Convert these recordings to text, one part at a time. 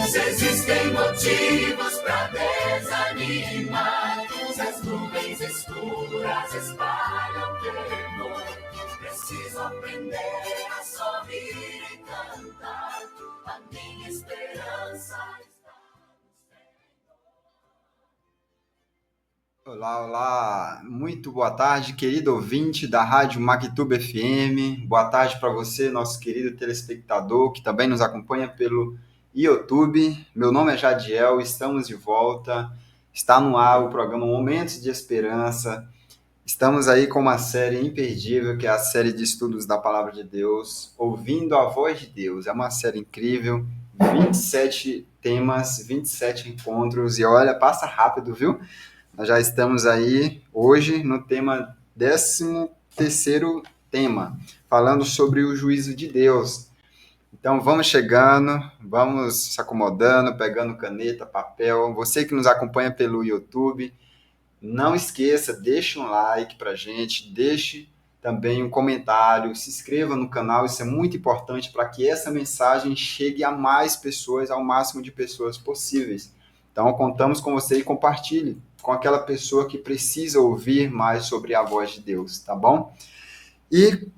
Se existem motivos pra desanimar, se as nuvens escuras espalham temor, preciso aprender a sorrir e cantar. A minha esperança está no Senhor. Olá, olá, muito boa tarde, querido ouvinte da Rádio Mactub FM. Boa tarde para você, nosso querido telespectador, que também nos acompanha pelo YouTube. Meu nome é Jadiel, estamos de volta. Está no ar o programa Momentos de Esperança. Estamos aí com uma série imperdível, que é a série de estudos da Palavra de Deus, Ouvindo a Voz de Deus. É uma série incrível, 27 temas, 27 encontros, e olha, passa rápido, viu? Nós já estamos aí hoje no tema 13º tema, falando sobre o juízo de Deus. Então vamos chegando, vamos se acomodando, pegando caneta, papel. Você que nos acompanha pelo YouTube, não esqueça, deixe um like pra gente, deixe também um comentário, se inscreva no canal, isso é muito importante para que essa mensagem chegue a mais pessoas, ao máximo de pessoas possíveis. Então, contamos com você e compartilhe com aquela pessoa que precisa ouvir mais sobre a voz de Deus, tá bom? E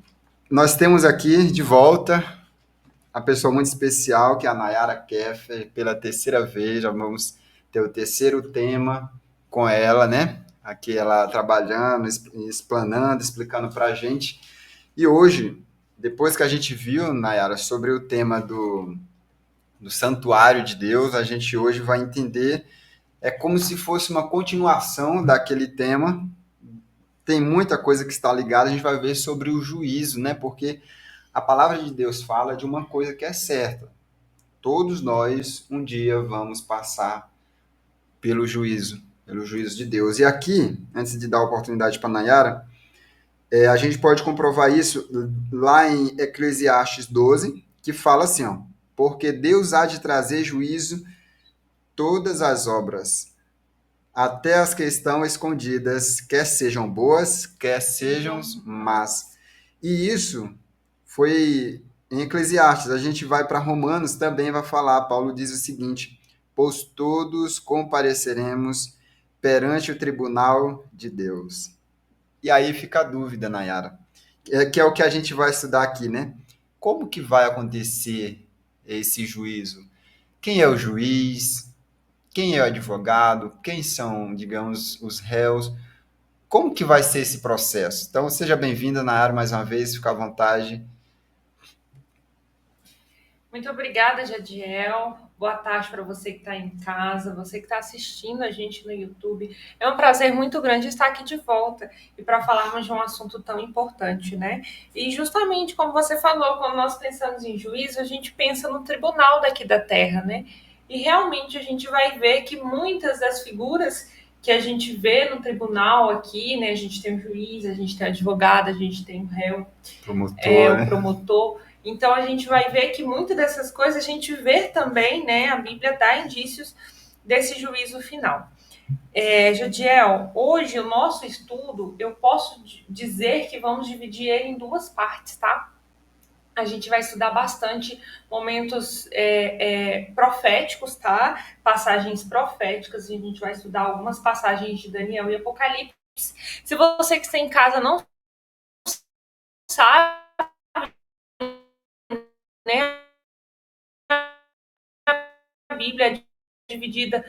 nós temos aqui de volta a pessoa muito especial, que é a Nayara Keffer, pela terceira vez, já vamos ter o terceiro tema com ela, né? Aqui ela trabalhando, explanando, explicando para a gente. E hoje, depois que a gente viu, Nayara, sobre o tema do santuário de Deus, a gente hoje vai entender, é como se fosse uma continuação daquele tema. Tem muita coisa que está ligada, a gente vai ver sobre o juízo, né? Porque a palavra de Deus fala de uma coisa que é certa. Todos nós, um dia, vamos passar pelo juízo de Deus. E aqui, antes de dar a oportunidade para a Nayara, a gente pode comprovar isso lá em Eclesiastes 12, que fala assim, ó, porque Deus há de trazer juízo todas as obras, até as que estão escondidas, quer sejam boas, quer sejam más. E isso foi em Eclesiastes. A gente vai para Romanos, também vai falar. Paulo diz o seguinte: pois todos compareceremos perante o tribunal de Deus. E aí fica a dúvida, Nayara, que é o que a gente vai estudar aqui, né? Como que vai acontecer esse juízo? Quem é o juiz? Quem é o advogado? Quem são, digamos, os réus? Como que vai ser esse processo? Então, seja bem-vinda, Nayara, mais uma vez, fica à vontade. Muito obrigada, Jadiel. Boa tarde para você que está em casa, você que está assistindo a gente no YouTube. É um prazer muito grande estar aqui de volta e para falarmos de um assunto tão importante, né? E justamente como você falou, quando nós pensamos em juízo, a gente pensa no tribunal daqui da Terra, né? E realmente a gente vai ver que muitas das figuras que a gente vê no tribunal aqui, né? A gente tem o juiz, a gente tem o advogado, a gente tem o réu, o promotor. Então a gente vai ver que muitas dessas coisas a gente vê também, né? A Bíblia dá indícios desse juízo final. Jadiel, hoje o nosso estudo, eu posso dizer que vamos dividir ele em duas partes, tá? A gente vai estudar bastante momentos proféticos, tá? Passagens proféticas, a gente vai estudar algumas passagens de Daniel e Apocalipse. Se você que está em casa não sabe, né? A Bíblia é dividida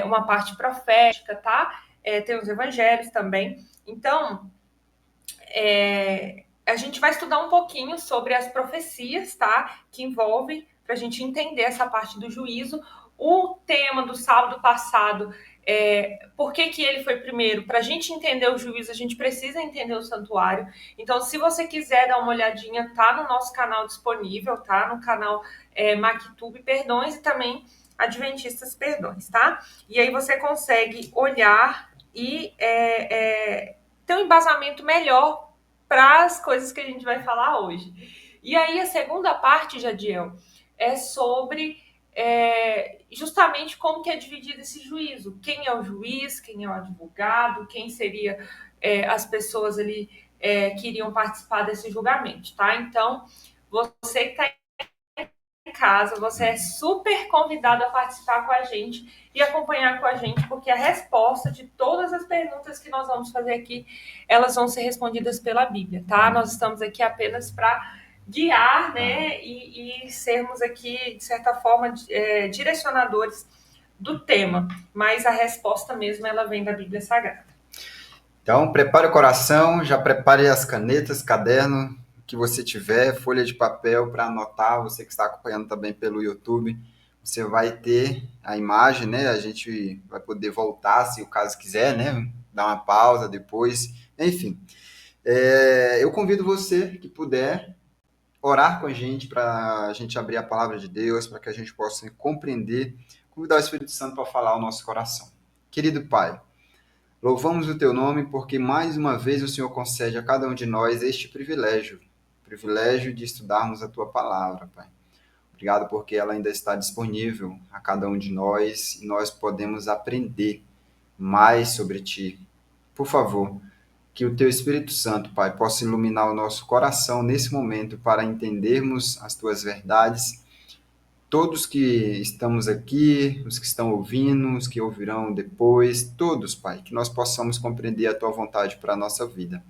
uma parte profética, tá? Tem os evangelhos também. Então, a gente vai estudar um pouquinho sobre as profecias, tá? Que envolve, para a gente entender essa parte do juízo. O tema do sábado passado, por que ele foi primeiro? Para a gente entender o juízo, a gente precisa entender o santuário. Então, se você quiser dar uma olhadinha, tá no nosso canal disponível, tá? No canal Mactub Perdões e também Adventistas Perdões, tá? E aí você consegue olhar e ter um embasamento melhor para as coisas que a gente vai falar hoje. E aí a segunda parte, Jadiel, é sobre justamente como que é dividido esse juízo. Quem é o juiz, quem é o advogado, quem seria as pessoas ali que iriam participar desse julgamento, tá? Então, você que está em casa, você é super convidado a participar com a gente e acompanhar com a gente, porque a resposta de todas as perguntas que nós vamos fazer aqui, elas vão ser respondidas pela Bíblia, tá? Nós estamos aqui apenas para guiar, né, e sermos aqui, de certa forma, direcionadores do tema, mas a resposta mesmo, ela vem da Bíblia Sagrada. Então, prepare o coração, já prepare as canetas, caderno que você tiver, folha de papel para anotar. Você que está acompanhando também pelo YouTube, você vai ter a imagem, né? A gente vai poder voltar, se o caso quiser, né? Dar uma pausa depois. Enfim, eu convido você que puder orar com a gente para a gente abrir a palavra de Deus, para que a gente possa compreender, convidar o Espírito Santo para falar ao nosso coração. Querido Pai, louvamos o teu nome porque mais uma vez o Senhor concede a cada um de nós este privilégio de estudarmos a tua palavra, Pai. Obrigado porque ela ainda está disponível a cada um de nós e nós podemos aprender mais sobre ti. Por favor, que o teu Espírito Santo, Pai, possa iluminar o nosso coração nesse momento para entendermos as tuas verdades. Todos que estamos aqui, os que estão ouvindo, os que ouvirão depois, todos, Pai, que nós possamos compreender a tua vontade para a nossa vida.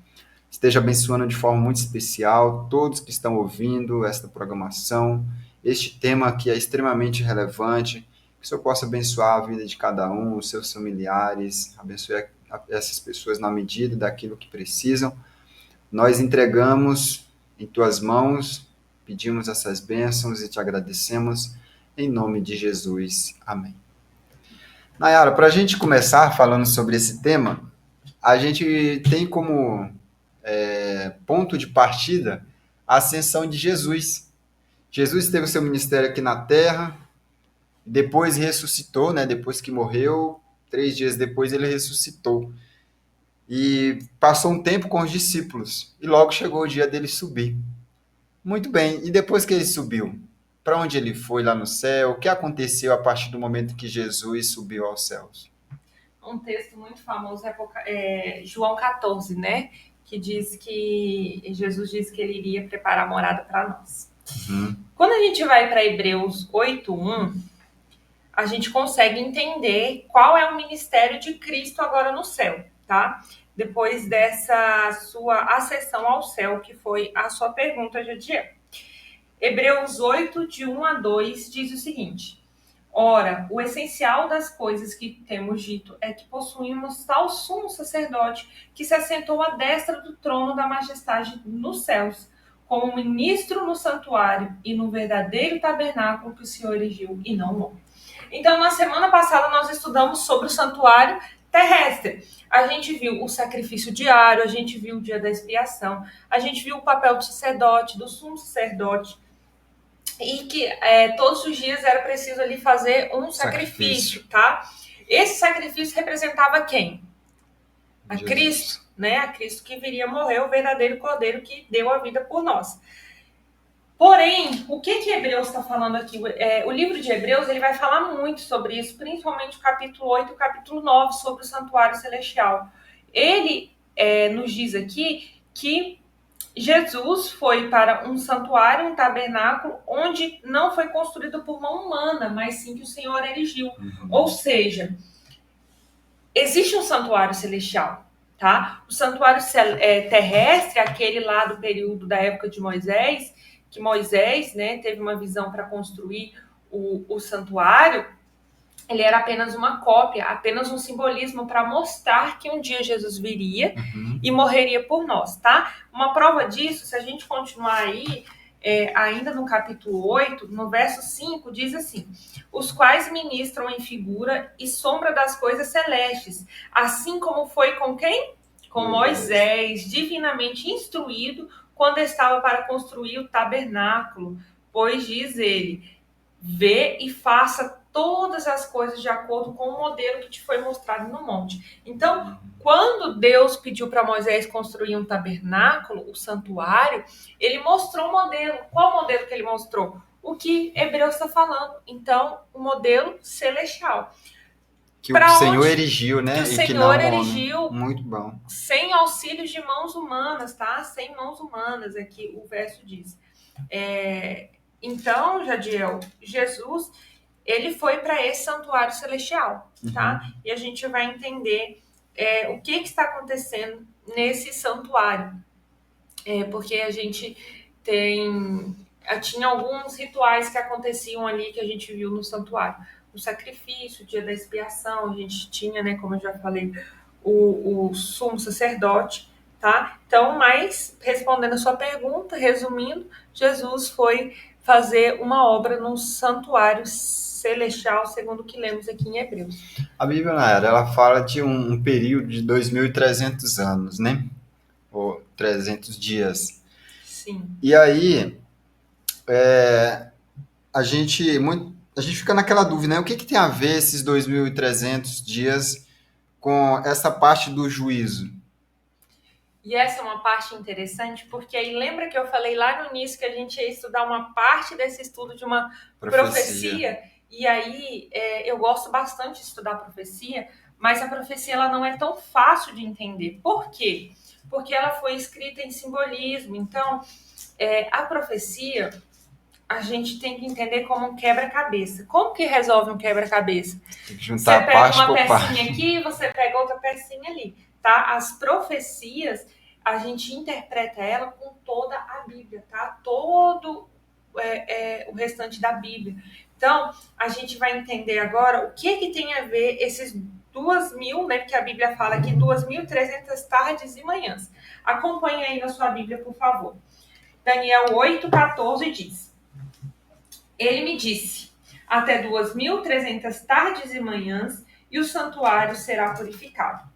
Esteja abençoando de forma muito especial todos que estão ouvindo esta programação, este tema que é extremamente relevante, que o Senhor possa abençoar a vida de cada um, os seus familiares, abençoe essas pessoas na medida daquilo que precisam. Nós entregamos em tuas mãos, pedimos essas bênçãos e te agradecemos em nome de Jesus. Amém. Nayara, para a gente começar falando sobre esse tema, a gente tem como ponto de partida a ascensão de Jesus. Jesus teve o seu ministério aqui na Terra, depois ressuscitou, né? Depois que morreu, 3 dias depois ele ressuscitou. E passou um tempo com os discípulos, e logo chegou o dia dele subir. Muito bem, e depois que ele subiu, para onde ele foi lá no céu? O que aconteceu a partir do momento que Jesus subiu aos céus? Um texto muito famoso é João 14, né? Que diz que Jesus disse que ele iria preparar a morada para nós. Quando a gente vai para Hebreus 8:1, a gente consegue entender qual é o ministério de Cristo agora no céu, tá? Depois dessa sua ascensão ao céu, que foi a sua pergunta, Jadiel. Hebreus 8, de 1-2, diz o seguinte: ora, o essencial das coisas que temos dito é que possuímos tal sumo sacerdote que se assentou à destra do trono da majestade nos céus, como ministro no santuário e no verdadeiro tabernáculo que o Senhor erigiu e não o homem. Então, na semana passada, nós estudamos sobre o santuário terrestre. A gente viu o sacrifício diário, a gente viu o dia da expiação, a gente viu o papel do sacerdote, do sumo sacerdote, e que todos os dias era preciso ali fazer um sacrifício, tá? Esse sacrifício representava quem? A Jesus. Cristo, né? A Cristo que viria morrer, o verdadeiro Cordeiro que deu a vida por nós. Porém, o que Hebreus está falando aqui? O livro de Hebreus ele vai falar muito sobre isso, principalmente o capítulo 8 e o capítulo 9, sobre o santuário celestial. Ele nos diz aqui que Jesus foi para um santuário, um tabernáculo, onde não foi construído por mão humana, mas sim que o Senhor erigiu. Ou seja, existe um santuário celestial, tá? O santuário terrestre, aquele lá do período da época de Moisés, que Moisés, né, teve uma visão para construir o santuário, ele era apenas uma cópia, apenas um simbolismo para mostrar que um dia Jesus viria e morreria por nós, tá? Uma prova disso, se a gente continuar aí, ainda no capítulo 8, no verso 5, diz assim: os quais ministram em figura e sombra das coisas celestes, assim como foi com quem? Com Moisés, divinamente instruído, quando estava para construir o tabernáculo, pois diz ele: vê e faça todas as coisas de acordo com o modelo que te foi mostrado no monte. Então, quando Deus pediu para Moisés construir um tabernáculo, o santuário, ele mostrou o modelo. Qual modelo que ele mostrou? O que Hebreus está falando. Então, o modelo celestial. Que o Senhor erigiu, né? Que o Senhor erigiu. Muito bom. Sem auxílios de mãos humanas, tá? Sem mãos humanas, aqui o verso diz. Então, Jadiel, Jesus, ele foi para esse santuário celestial, tá? E a gente vai entender o que está acontecendo nesse santuário. Porque a gente tinha alguns rituais que aconteciam ali que a gente viu no santuário. O sacrifício, o dia da expiação, a gente tinha, né, como eu já falei, o sumo sacerdote, tá? Então, mas respondendo a sua pergunta, resumindo, Jesus foi fazer uma obra no santuário celestial, segundo o que lemos aqui em Hebreus. A Bíblia, Nayara, ela fala de um período de 2.300 anos, né? Ou 300 dias. Sim. E aí, a gente fica naquela dúvida, né? O que tem a ver esses 2.300 dias com essa parte do juízo? E essa é uma parte interessante, porque aí lembra que eu falei lá no início que a gente ia estudar uma parte desse estudo de uma profecia? E aí eu gosto bastante de estudar profecia, mas a profecia ela não é tão fácil de entender. Por quê? Porque ela foi escrita em simbolismo. Então, a profecia a gente tem que entender como um quebra-cabeça. Como que resolve um quebra-cabeça? Tem que juntar você pega parte uma por pecinha parte. aqui, você pega outra pecinha ali, tá? As profecias, a gente interpreta ela com toda a Bíblia, tá? Todo o restante da Bíblia. Então, a gente vai entender agora o que tem a ver esses 2.000, né? Porque a Bíblia fala aqui 2.300 tardes e manhãs. Acompanhe aí na sua Bíblia, por favor. Daniel 8,14 diz: Ele me disse, até 2.300 tardes e manhãs, e o santuário será purificado.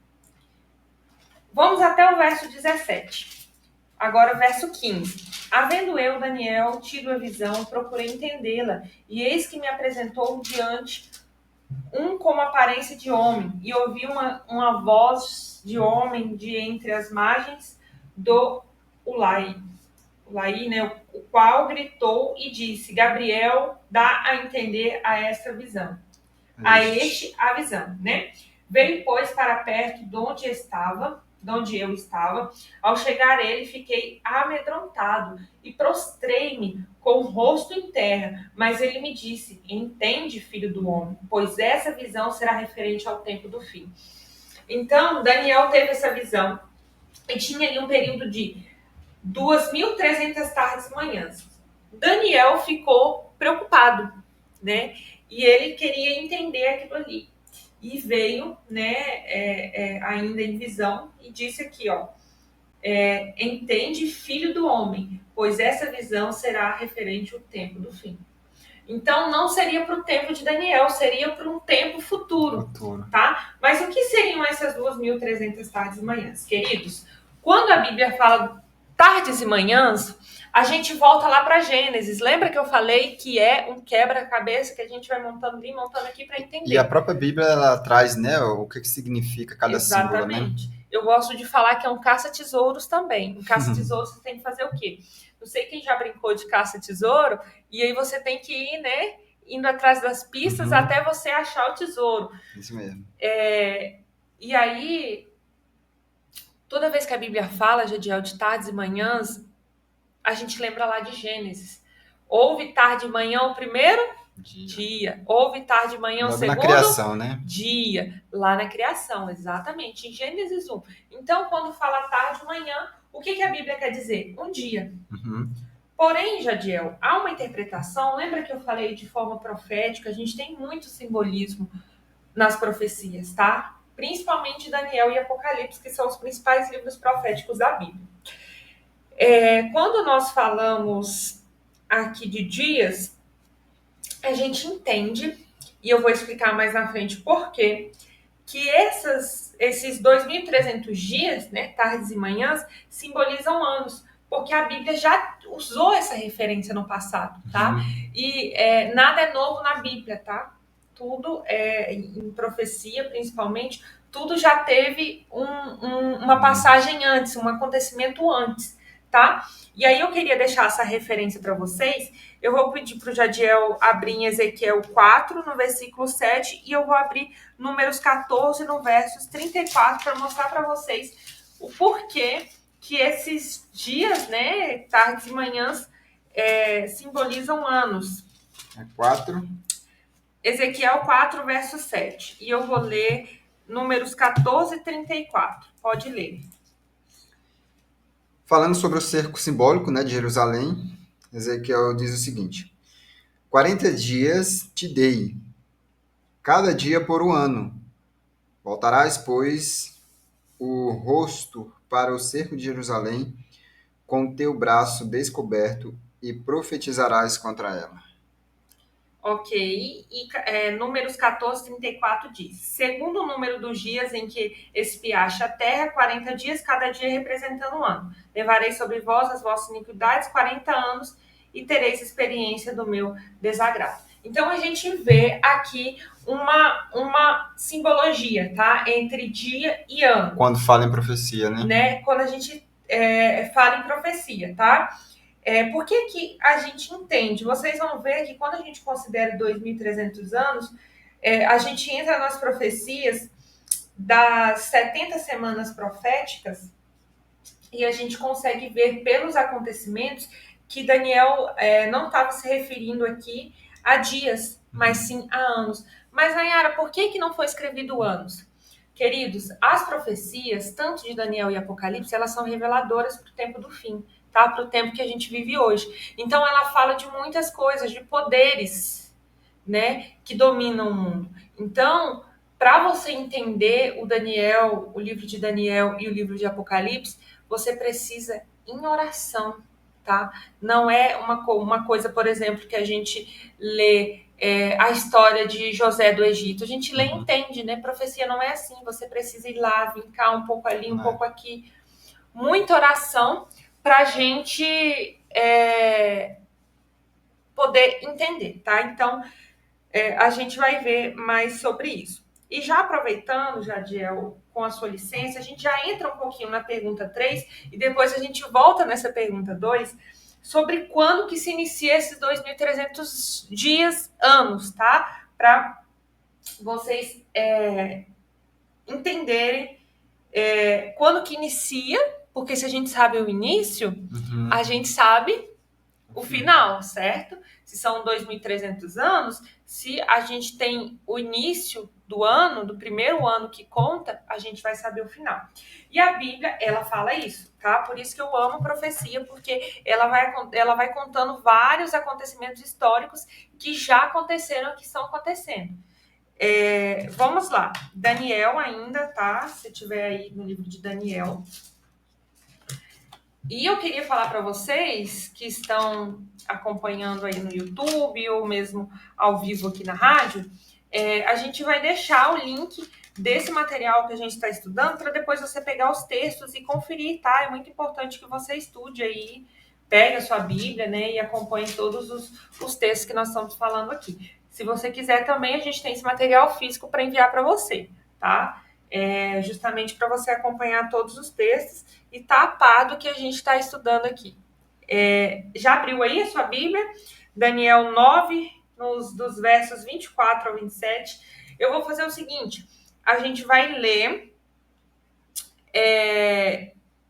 Vamos até o verso 17. Agora o verso 15. Havendo eu, Daniel, tido a visão, procurei entendê-la, e eis que me apresentou diante um como aparência de homem, e ouvi uma voz de homem de entre as margens do Ulai, né, o qual gritou e disse: Gabriel, dá a entender a esta visão. A este a visão, né? Veio, pois, para perto de onde eu estava. Ao chegar ele, fiquei amedrontado e prostrei-me com o rosto em terra. Mas ele me disse: Entende, filho do homem, pois essa visão será referente ao tempo do fim. Então, Daniel teve essa visão e tinha ali um período de 2.300 tardes e manhãs. Daniel ficou preocupado, né? E ele queria entender aquilo ali. E veio, né, ainda em visão, e disse aqui, ó, entende, filho do homem, pois essa visão será referente ao tempo do fim. Então, não seria para o tempo de Daniel, seria para um tempo futuro, tá? Mas o que seriam essas 2.300 tardes e manhãs? Queridos, quando a Bíblia fala tardes e manhãs, a gente volta lá para Gênesis. Lembra que eu falei que é um quebra-cabeça que a gente vai montando ali, montando aqui para entender. E a própria Bíblia, ela traz, né, o que significa cada símbolo, né? Exatamente. Eu gosto de falar que é um caça-tesouros também. Um caça-tesouros você tem que fazer o quê? Não sei quem já brincou de caça-tesouro, e aí você tem que ir, né, indo atrás das pistas até você achar o tesouro. Isso mesmo. E aí, toda vez que a Bíblia fala, Jadiel, de tardes e manhãs, a gente lembra lá de Gênesis. Houve tarde e manhã o primeiro dia. Houve tarde e manhã o segundo na criação, né? dia. Lá na criação, exatamente. Em Gênesis 1. Então, quando fala tarde e manhã, o que a Bíblia quer dizer? Um dia. Porém, Jadiel, há uma interpretação. Lembra que eu falei de forma profética? A gente tem muito simbolismo nas profecias, tá? Principalmente Daniel e Apocalipse, que são os principais livros proféticos da Bíblia. Quando nós falamos aqui de dias, a gente entende, e eu vou explicar mais na frente por quê, que esses 2.300 dias, né, tardes e manhãs, simbolizam anos, porque a Bíblia já usou essa referência no passado, tá? E nada é novo na Bíblia, tá? Tudo, em profecia principalmente, tudo já teve uma passagem antes, um acontecimento antes, tá? E aí eu queria deixar essa referência para vocês. Eu vou pedir para o Jadiel abrir em Ezequiel 4, no versículo 7, e eu vou abrir Números 14, no versos 34, para mostrar para vocês o porquê que esses dias, né, tardes e manhãs, simbolizam anos. É 4. Ezequiel 4, verso 7. E eu vou ler Números 14 e 34. Pode ler. Falando sobre o cerco simbólico, né, de Jerusalém, Ezequiel diz o seguinte: 40 dias te dei, cada dia por um ano. Voltarás, pois, o rosto para o cerco de Jerusalém, com teu braço descoberto, e profetizarás contra ela. Ok, e Números 14, 34 diz: segundo o número dos dias em que espiaste a terra, 40 dias, cada dia representando um ano. Levarei sobre vós as vossas iniquidades 40 anos e tereis experiência do meu desagrado. Então a gente vê aqui uma simbologia, tá? Entre dia e ano. Quando fala em profecia, né? Quando a gente fala em profecia, tá? Por que que a gente entende? Vocês vão ver que quando a gente considera 2.300 anos, a gente entra nas profecias das 70 semanas proféticas e a gente consegue ver pelos acontecimentos que Daniel não estava se referindo aqui a dias, mas sim a anos. Mas, Nayara, por que que não foi escrevido anos? Queridos, as profecias, tanto de Daniel e Apocalipse, elas são reveladoras para o tempo do fim, tá? Para o tempo que a gente vive hoje. Então, ela fala de muitas coisas, de poderes, né, que dominam o mundo. Então, para você entender o Daniel, o livro de Daniel e o livro de Apocalipse, você precisa em oração, tá? Não é uma coisa, por exemplo, que a gente lê a história de José do Egito. A gente lê e entende, né? Profecia não é assim. Você precisa ir lá, vincar um pouco ali, um pouco aqui. Muita oração para a gente poder entender, tá? Então, a gente vai ver mais sobre isso. E já aproveitando, Jadiel, com a sua licença, a gente já entra um pouquinho na pergunta 3 e depois a gente volta nessa pergunta 2 sobre quando que se inicia esses 2.300 dias, anos, tá? Para vocês entenderem quando que inicia, porque se a gente sabe o início, a gente sabe o final, certo? Se são 2.300 anos, se a gente tem o início do ano, do primeiro ano que conta, a gente vai saber o final. E a Bíblia, ela fala isso, tá? Por isso que eu amo profecia, porque ela vai contando vários acontecimentos históricos que já aconteceram, que estão acontecendo. Vamos lá. Daniel ainda, tá? Se tiver aí no livro de Daniel. E eu queria falar para vocês que estão acompanhando aí no YouTube ou mesmo ao vivo aqui na rádio, a gente vai deixar o link desse material que a gente está estudando para depois você pegar os textos e conferir, tá? É muito importante que você estude aí, pegue a sua Bíblia, né, e acompanhe todos os textos que nós estamos falando aqui. Se você quiser também, a gente tem esse material físico para enviar para você, tá? Justamente para você acompanhar todos os textos e tapar do que a gente está estudando aqui. Já abriu aí a sua Bíblia? Daniel 9, dos versos 24 ao 27. Eu vou fazer o seguinte, a gente vai ler...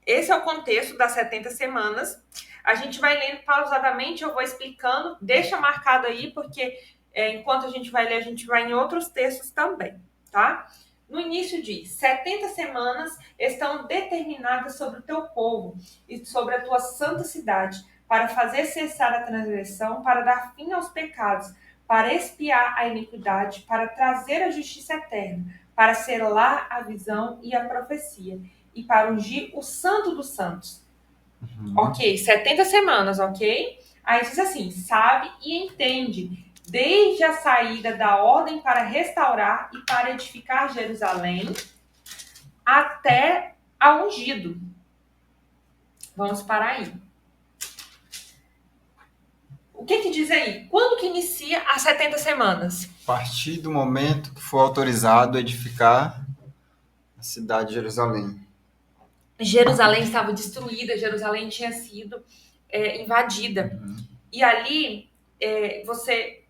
esse é o contexto das 70 semanas. A gente vai lendo pausadamente, eu vou explicando. Deixa marcado aí, porque enquanto a gente vai ler, a gente vai em outros textos também, tá? No início diz: 70 semanas estão determinadas sobre o teu povo e sobre a tua santa cidade, para fazer cessar a transgressão, para dar fim aos pecados, para expiar a iniquidade, para trazer a justiça eterna, para selar a visão e a profecia, e para ungir o santo dos santos. Ok, 70 semanas, ok? Aí diz assim: sabe e entende, desde a saída da ordem para restaurar e para edificar Jerusalém, até a ungido. Vamos parar aí. O que diz aí? Quando que inicia as 70 semanas? A partir do momento que for autorizado a edificar a cidade de Jerusalém. Jerusalém estava destruída, Jerusalém tinha sido invadida. E ali,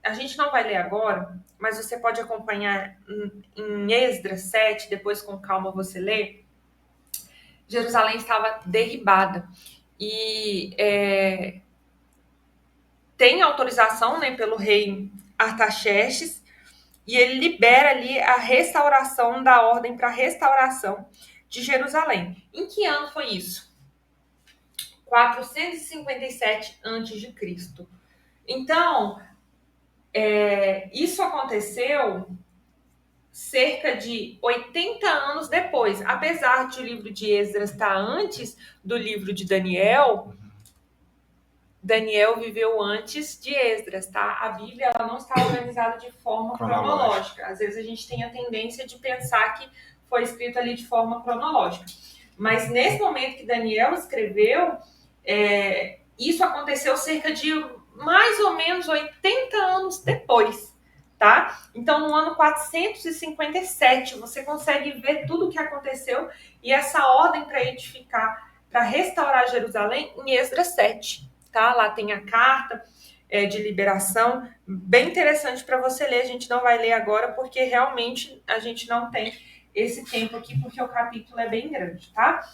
a gente não vai ler agora, mas você pode acompanhar em Esdras 7, depois com calma você lê. Jerusalém estava derribada. E tem autorização, né, pelo rei Artaxerxes, e ele libera ali a restauração da ordem para a restauração de Jerusalém. Em que ano foi isso? 457 a.C. Então, isso aconteceu cerca de 80 anos depois. Apesar de o livro de Esdras estar antes do livro de Daniel, Daniel viveu antes de Esdras, tá? A Bíblia ela não está organizada de forma cronológica. Às vezes a gente tem a tendência de pensar que foi escrito ali de forma cronológica. Mas nesse momento que Daniel escreveu, isso aconteceu cerca de mais ou menos 80 anos depois, tá? Então, no ano 457, você consegue ver tudo o que aconteceu e essa ordem para edificar, para restaurar Jerusalém em Esdras 7, tá? Lá tem a carta de liberação, bem interessante para você ler. A gente não vai ler agora porque realmente a gente não tem esse tempo aqui, porque o capítulo é bem grande, tá?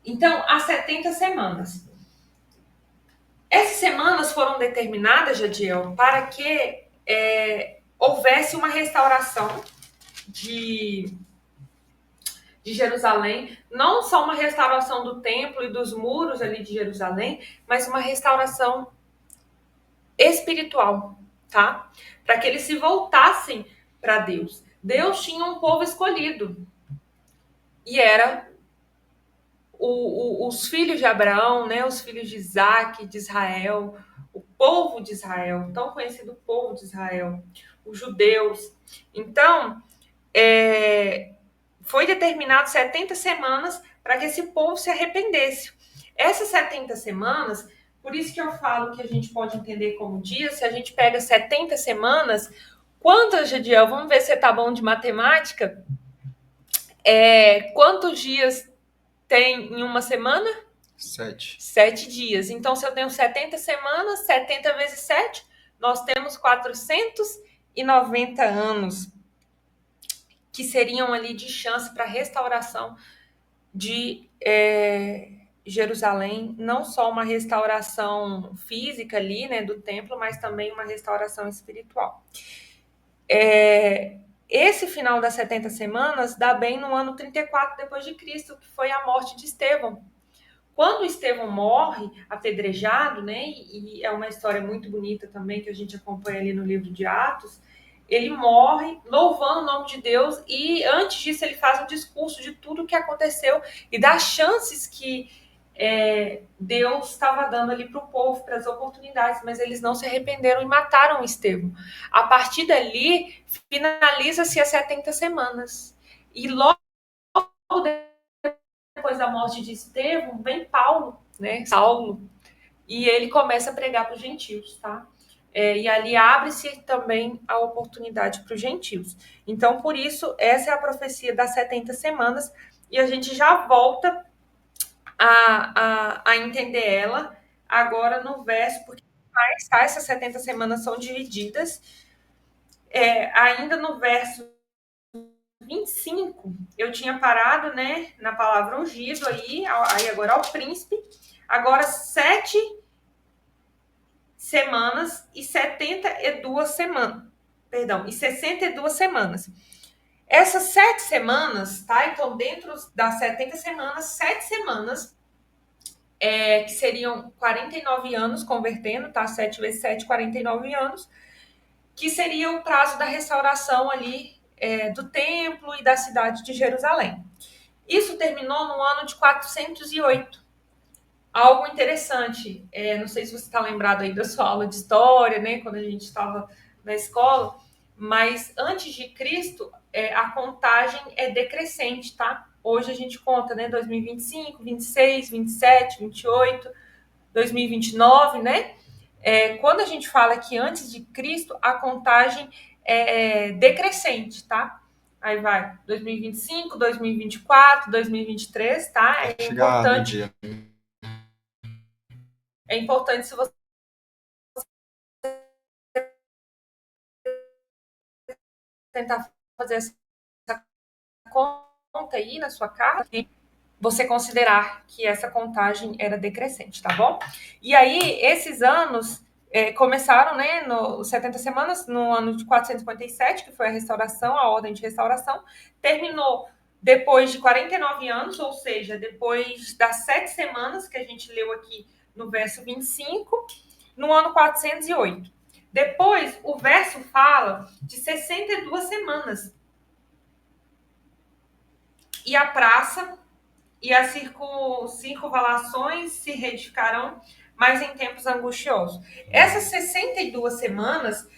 Então, as 70 semanas. Essas semanas foram determinadas, Jadiel, para que houvesse uma restauração de Jerusalém, não só uma restauração do templo e dos muros ali de Jerusalém, mas uma restauração espiritual, tá? Para que eles se voltassem para Deus. Deus tinha um povo escolhido e era os filhos de Abraão, né? Os filhos de Isaac, de Israel, o povo de Israel, tão conhecido povo de Israel, os judeus. Então, foi determinado 70 semanas para que esse povo se arrependesse. Essas 70 semanas, por isso que eu falo que a gente pode entender como dia, se a gente pega 70 semanas, quantas, Jadiel? Vamos ver se você tá bom de matemática. Quantos dias tem em uma semana? 7. 7 dias. Então, se eu tenho 70 semanas, 70 vezes 7, nós temos 490 anos que seriam ali de chance para restauração de Jerusalém, não só uma restauração física ali, né, do templo, mas também uma restauração espiritual. Esse final das 70 semanas dá bem no ano 34 depois de Cristo, que foi a morte de Estevão. Quando Estevão morre, apedrejado, né, e é uma história muito bonita também, que a gente acompanha ali no livro de Atos, ele morre louvando o nome de Deus e antes disso ele faz um discurso de tudo o que aconteceu e das chances que Deus estava dando ali para o povo, para as oportunidades, mas eles não se arrependeram e mataram Estevão. A partir dali, finaliza-se as 70 semanas. E logo depois da morte de Estevão, vem Paulo, né? Saulo, e ele começa a pregar para os gentios, tá? E ali abre-se também a oportunidade para os gentios. Então, por isso, essa é a profecia das 70 semanas, e a gente já volta a entender ela agora no verso, porque tá? Essas 70 semanas são divididas. Ainda no verso 25, eu tinha parado, né, na palavra ungido aí agora ao príncipe. Agora 7 semanas e 72 semanas. Perdão, e 62 semanas. Essas 7 semanas, tá? Então, dentro das 70 semanas, 7 semanas, que seriam 49 anos, convertendo, tá? 7 vezes 7, 49 anos, que seria o prazo da restauração ali do templo e da cidade de Jerusalém. Isso terminou no ano de 408. Algo interessante, não sei se você está lembrado aí da sua aula de história, né, quando a gente estava na escola, mas antes de Cristo, a contagem é decrescente, tá? Hoje a gente conta, né, 2025, 26, 27, 28, 2029, né? Quando a gente fala que antes de Cristo, a contagem é decrescente, tá? Aí vai 2025, 2024, 2023, tá? É importante. É importante se você tentar fazer essa conta aí na sua carta, você considerar que essa contagem era decrescente, tá bom? E aí, esses anos começaram, né, nos 70 semanas, no ano de 457, que foi a restauração, a ordem de restauração, terminou depois de 49 anos, ou seja, depois das 7 semanas que a gente leu aqui no verso 25, no ano 408. Depois, o verso fala de 62 semanas. E a praça e as circunvalações se reedificarão, mas em tempos angustiosos. Essas 62 semanas,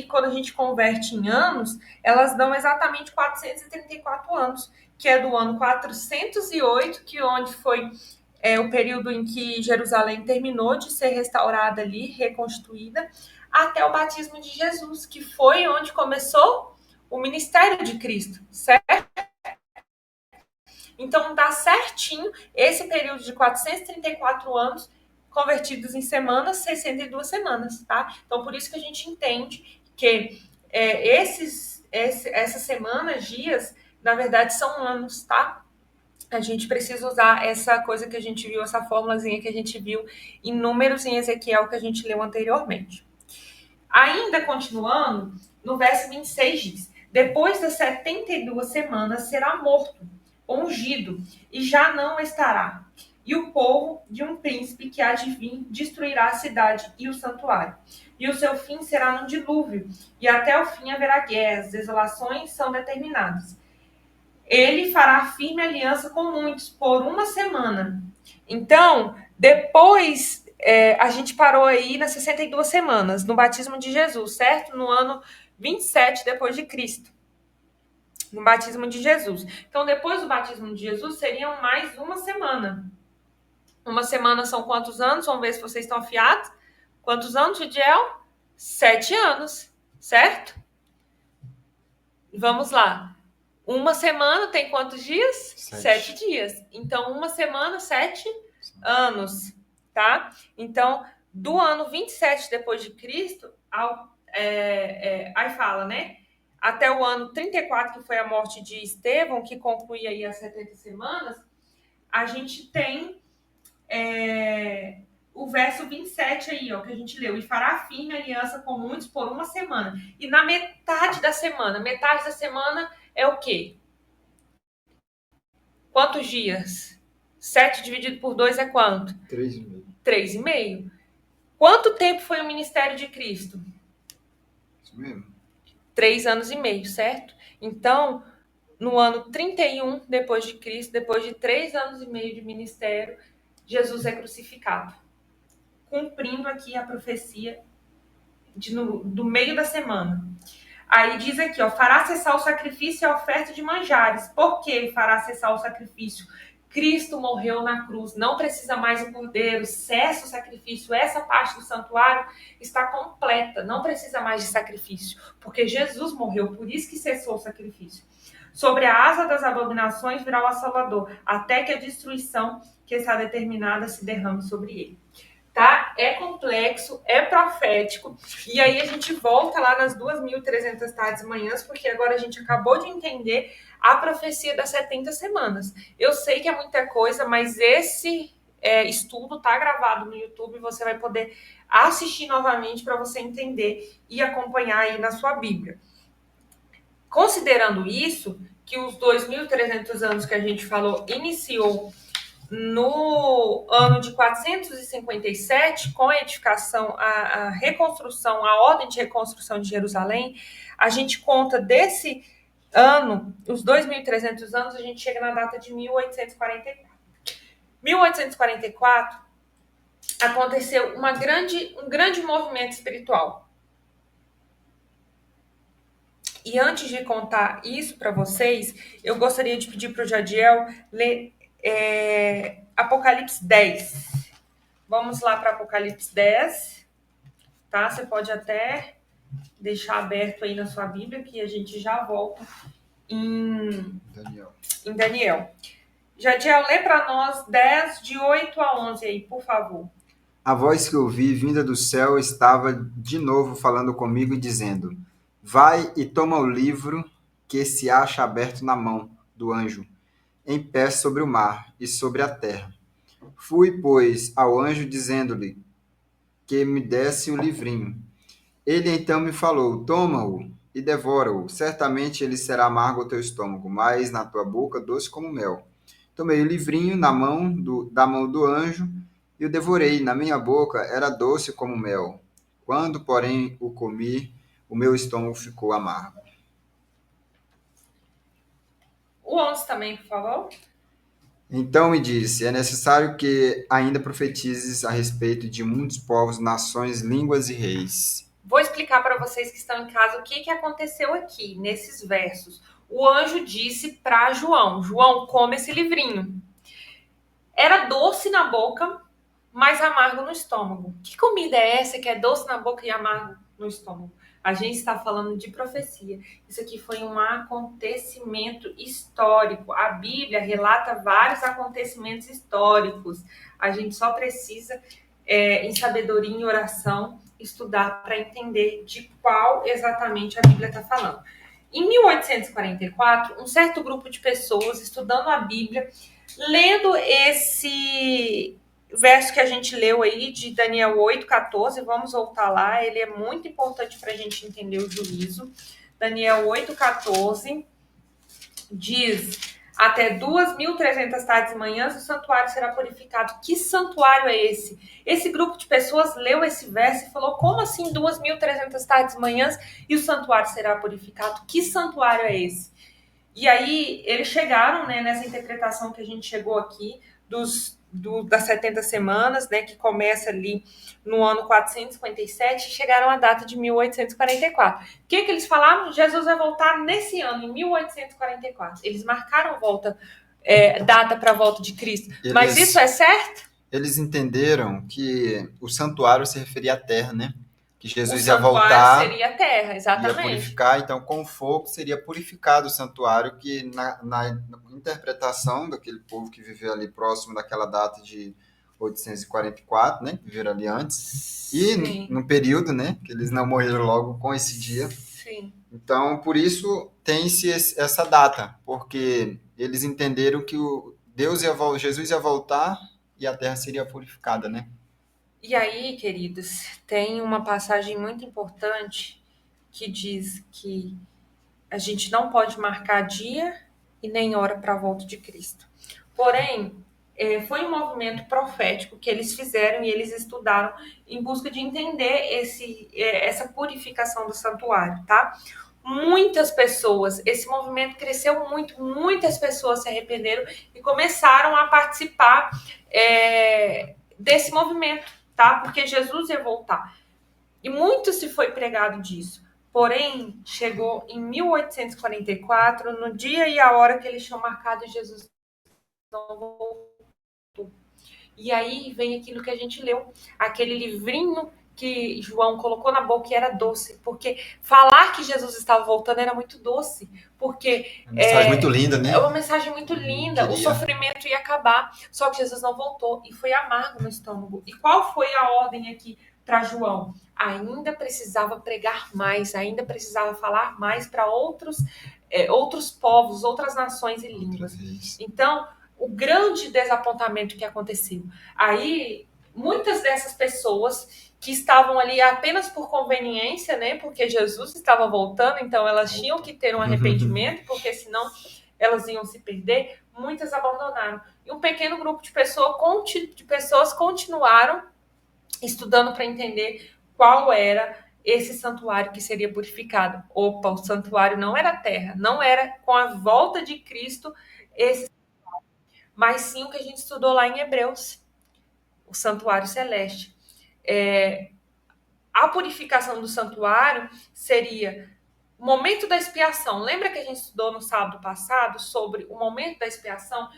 quando a gente converte em anos, elas dão exatamente 434 anos, que é do ano 408, onde foi o período em que Jerusalém terminou de ser restaurada ali, reconstruída, até o batismo de Jesus, que foi onde começou o ministério de Cristo, certo? Então, dá certinho esse período de 434 anos convertidos em semanas, 62 semanas, tá? Então, por isso que a gente entende que essas semanas, dias, na verdade, são anos, tá? A gente precisa usar essa coisa que a gente viu, essa formulazinha que a gente viu em Números em Ezequiel, que a gente leu anteriormente. Ainda continuando, no verso 26 diz: depois das 72 semanas será morto, ungido, e já não estará. E o povo de um príncipe que há de vir destruirá a cidade e o santuário. E o seu fim será no dilúvio, e até o fim haverá guerras, desolações são determinadas. Ele fará firme aliança com muitos por uma semana. Então, depois a gente parou aí nas 62 semanas, no batismo de Jesus, certo? No ano 27 depois de Cristo. No batismo de Jesus. Então, depois do batismo de Jesus, seriam mais uma semana. Uma semana são quantos anos? Vamos ver se vocês estão afiados. Quantos anos, Gidiel? 7 anos, certo? Vamos lá. Uma semana tem quantos dias? 7 dias. Então, uma semana, 7 anos, tá? Então, do ano 27 depois de Cristo, aí fala, né? Até o ano 34, que foi a morte de Estevão, que conclui aí as 70 semanas, a gente tem o verso 27 aí, ó, que a gente leu. E fará firme aliança com muitos por uma semana. E na metade da semana é o quê? Quantos dias? 7 dividido por 2 é quanto? 3,5. 3,5. Quanto tempo foi o ministério de Cristo? Isso mesmo. 3 anos e meio, certo? Então, no ano 31 depois de Cristo, depois de 3 anos e meio de ministério, Jesus é crucificado, cumprindo aqui a profecia do meio da semana. Aí diz aqui, ó, fará cessar o sacrifício e a oferta de manjares. Por que fará cessar o sacrifício? Cristo morreu na cruz, não precisa mais o cordeiro, cessa o sacrifício. Essa parte do santuário está completa, não precisa mais de sacrifício, porque Jesus morreu, por isso que cessou o sacrifício. Sobre a asa das abominações virá o Salvador, até que a destruição que está determinada se derrame sobre ele. Tá? É complexo, é profético, e aí a gente volta lá nas 2.300 tardes e manhãs, porque agora a gente acabou de entender a profecia das 70 semanas. Eu sei que é muita coisa, mas esse estudo tá gravado no YouTube, você vai poder assistir novamente para você entender e acompanhar aí na sua Bíblia. Considerando isso, que os 2.300 anos que a gente falou iniciou no ano de 457, com a edificação, a reconstrução, a ordem de reconstrução de Jerusalém, a gente conta desse ano, os 2.300 anos, a gente chega na data de 1844. 1844 aconteceu um grande movimento espiritual. E antes de contar isso para vocês, eu gostaria de pedir para o Jadiel ler Apocalipse 10. Vamos lá para Apocalipse 10, tá? Você pode até deixar aberto aí na sua Bíblia, que a gente já volta em Daniel. Jadiel, lê para nós 10, de 8 a 11 aí, por favor. A voz que ouvi, vinda do céu, estava de novo falando comigo e dizendo: vai e toma o livro que se acha aberto na mão do anjo, em pé sobre o mar e sobre a terra. Fui, pois, ao anjo, dizendo-lhe: que me desse o livrinho. Ele então me falou: toma-o e devora-o. Certamente ele será amargo ao teu estômago, mas na tua boca doce como mel. Tomei o livrinho da mão do anjo e o devorei. Na minha boca era doce como mel. Quando, porém, o comi, o meu estômago ficou amargo. O 11 também, por favor. Então me disse: é necessário que ainda profetizes a respeito de muitos povos, nações, línguas e reis. Vou explicar para vocês que estão em casa o que aconteceu aqui, nesses versos. O anjo disse para João: João, come esse livrinho. Era doce na boca, mas amargo no estômago. Que comida é essa que é doce na boca e amargo no estômago? A gente está falando de profecia. Isso aqui foi um acontecimento histórico. A Bíblia relata vários acontecimentos históricos. A gente só precisa, em sabedoria e em oração, estudar para entender de qual exatamente a Bíblia está falando. Em 1844, um certo grupo de pessoas estudando a Bíblia, lendo esse verso que a gente leu aí de Daniel 8,14, vamos voltar lá, ele é muito importante para a gente entender o juízo. Daniel 8,14 diz: até 2.300 tardes e manhãs o santuário será purificado. Que santuário é esse? Esse grupo de pessoas leu esse verso e falou: como assim 2.300 tardes e manhãs e o santuário será purificado? Que santuário é esse? E aí eles chegaram, né, nessa interpretação que a gente chegou aqui das 70 semanas, né, que começa ali no ano 457, chegaram à data de 1844. O que eles falaram? Jesus vai voltar nesse ano, em 1844. Eles marcaram data para a volta de Cristo. Mas isso é certo? Eles entenderam que o santuário se referia à terra, né? Que Jesus ia santuário voltar, seria a terra, ia exatamente. purificar, então com fogo seria purificado o santuário, que na interpretação daquele povo que viveu ali próximo daquela data de 844, né? Que viveram ali antes, e Sim. no período, né? Que eles não morreram logo com esse dia. Sim. Então, por isso tem-se essa data, porque eles entenderam que Jesus ia voltar e a terra seria purificada, né? E aí, queridos, tem uma passagem muito importante que diz que a gente não pode marcar dia e nem hora para a volta de Cristo. Porém, foi um movimento profético que eles fizeram e eles estudaram em busca de entender essa purificação do santuário, tá? Muitas pessoas, esse movimento cresceu muito, muitas pessoas se arrependeram e começaram a participar desse movimento, tá? Porque Jesus ia voltar. E muito se foi pregado disso. Porém, chegou em 1844, no dia e a hora que eles tinham marcado, Jesus não voltou. E aí vem aquilo que a gente leu, aquele livrinho que João colocou na boca e era doce, porque falar que Jesus estava voltando era muito doce, porque Uma mensagem muito linda, né? É uma mensagem muito linda, o sofrimento ia acabar, só que Jesus não voltou e foi amargo no estômago. E qual foi a ordem aqui para João? Ainda precisava pregar mais, ainda precisava falar mais para outros povos, outras nações e línguas. Então, o grande desapontamento que aconteceu. Aí, muitas dessas pessoas que estavam ali apenas por conveniência, né? Porque Jesus estava voltando, então elas tinham que ter um arrependimento, porque senão elas iam se perder. Muitas abandonaram. E um pequeno grupo de pessoas continuaram estudando para entender qual era esse santuário que seria purificado. Opa, o santuário não era terra, não era com a volta de Cristo esse, mas sim o que a gente estudou lá em Hebreus, o santuário celeste. A purificação do santuário seria o momento da expiação. Lembra que a gente estudou no sábado passado sobre o momento da expiação?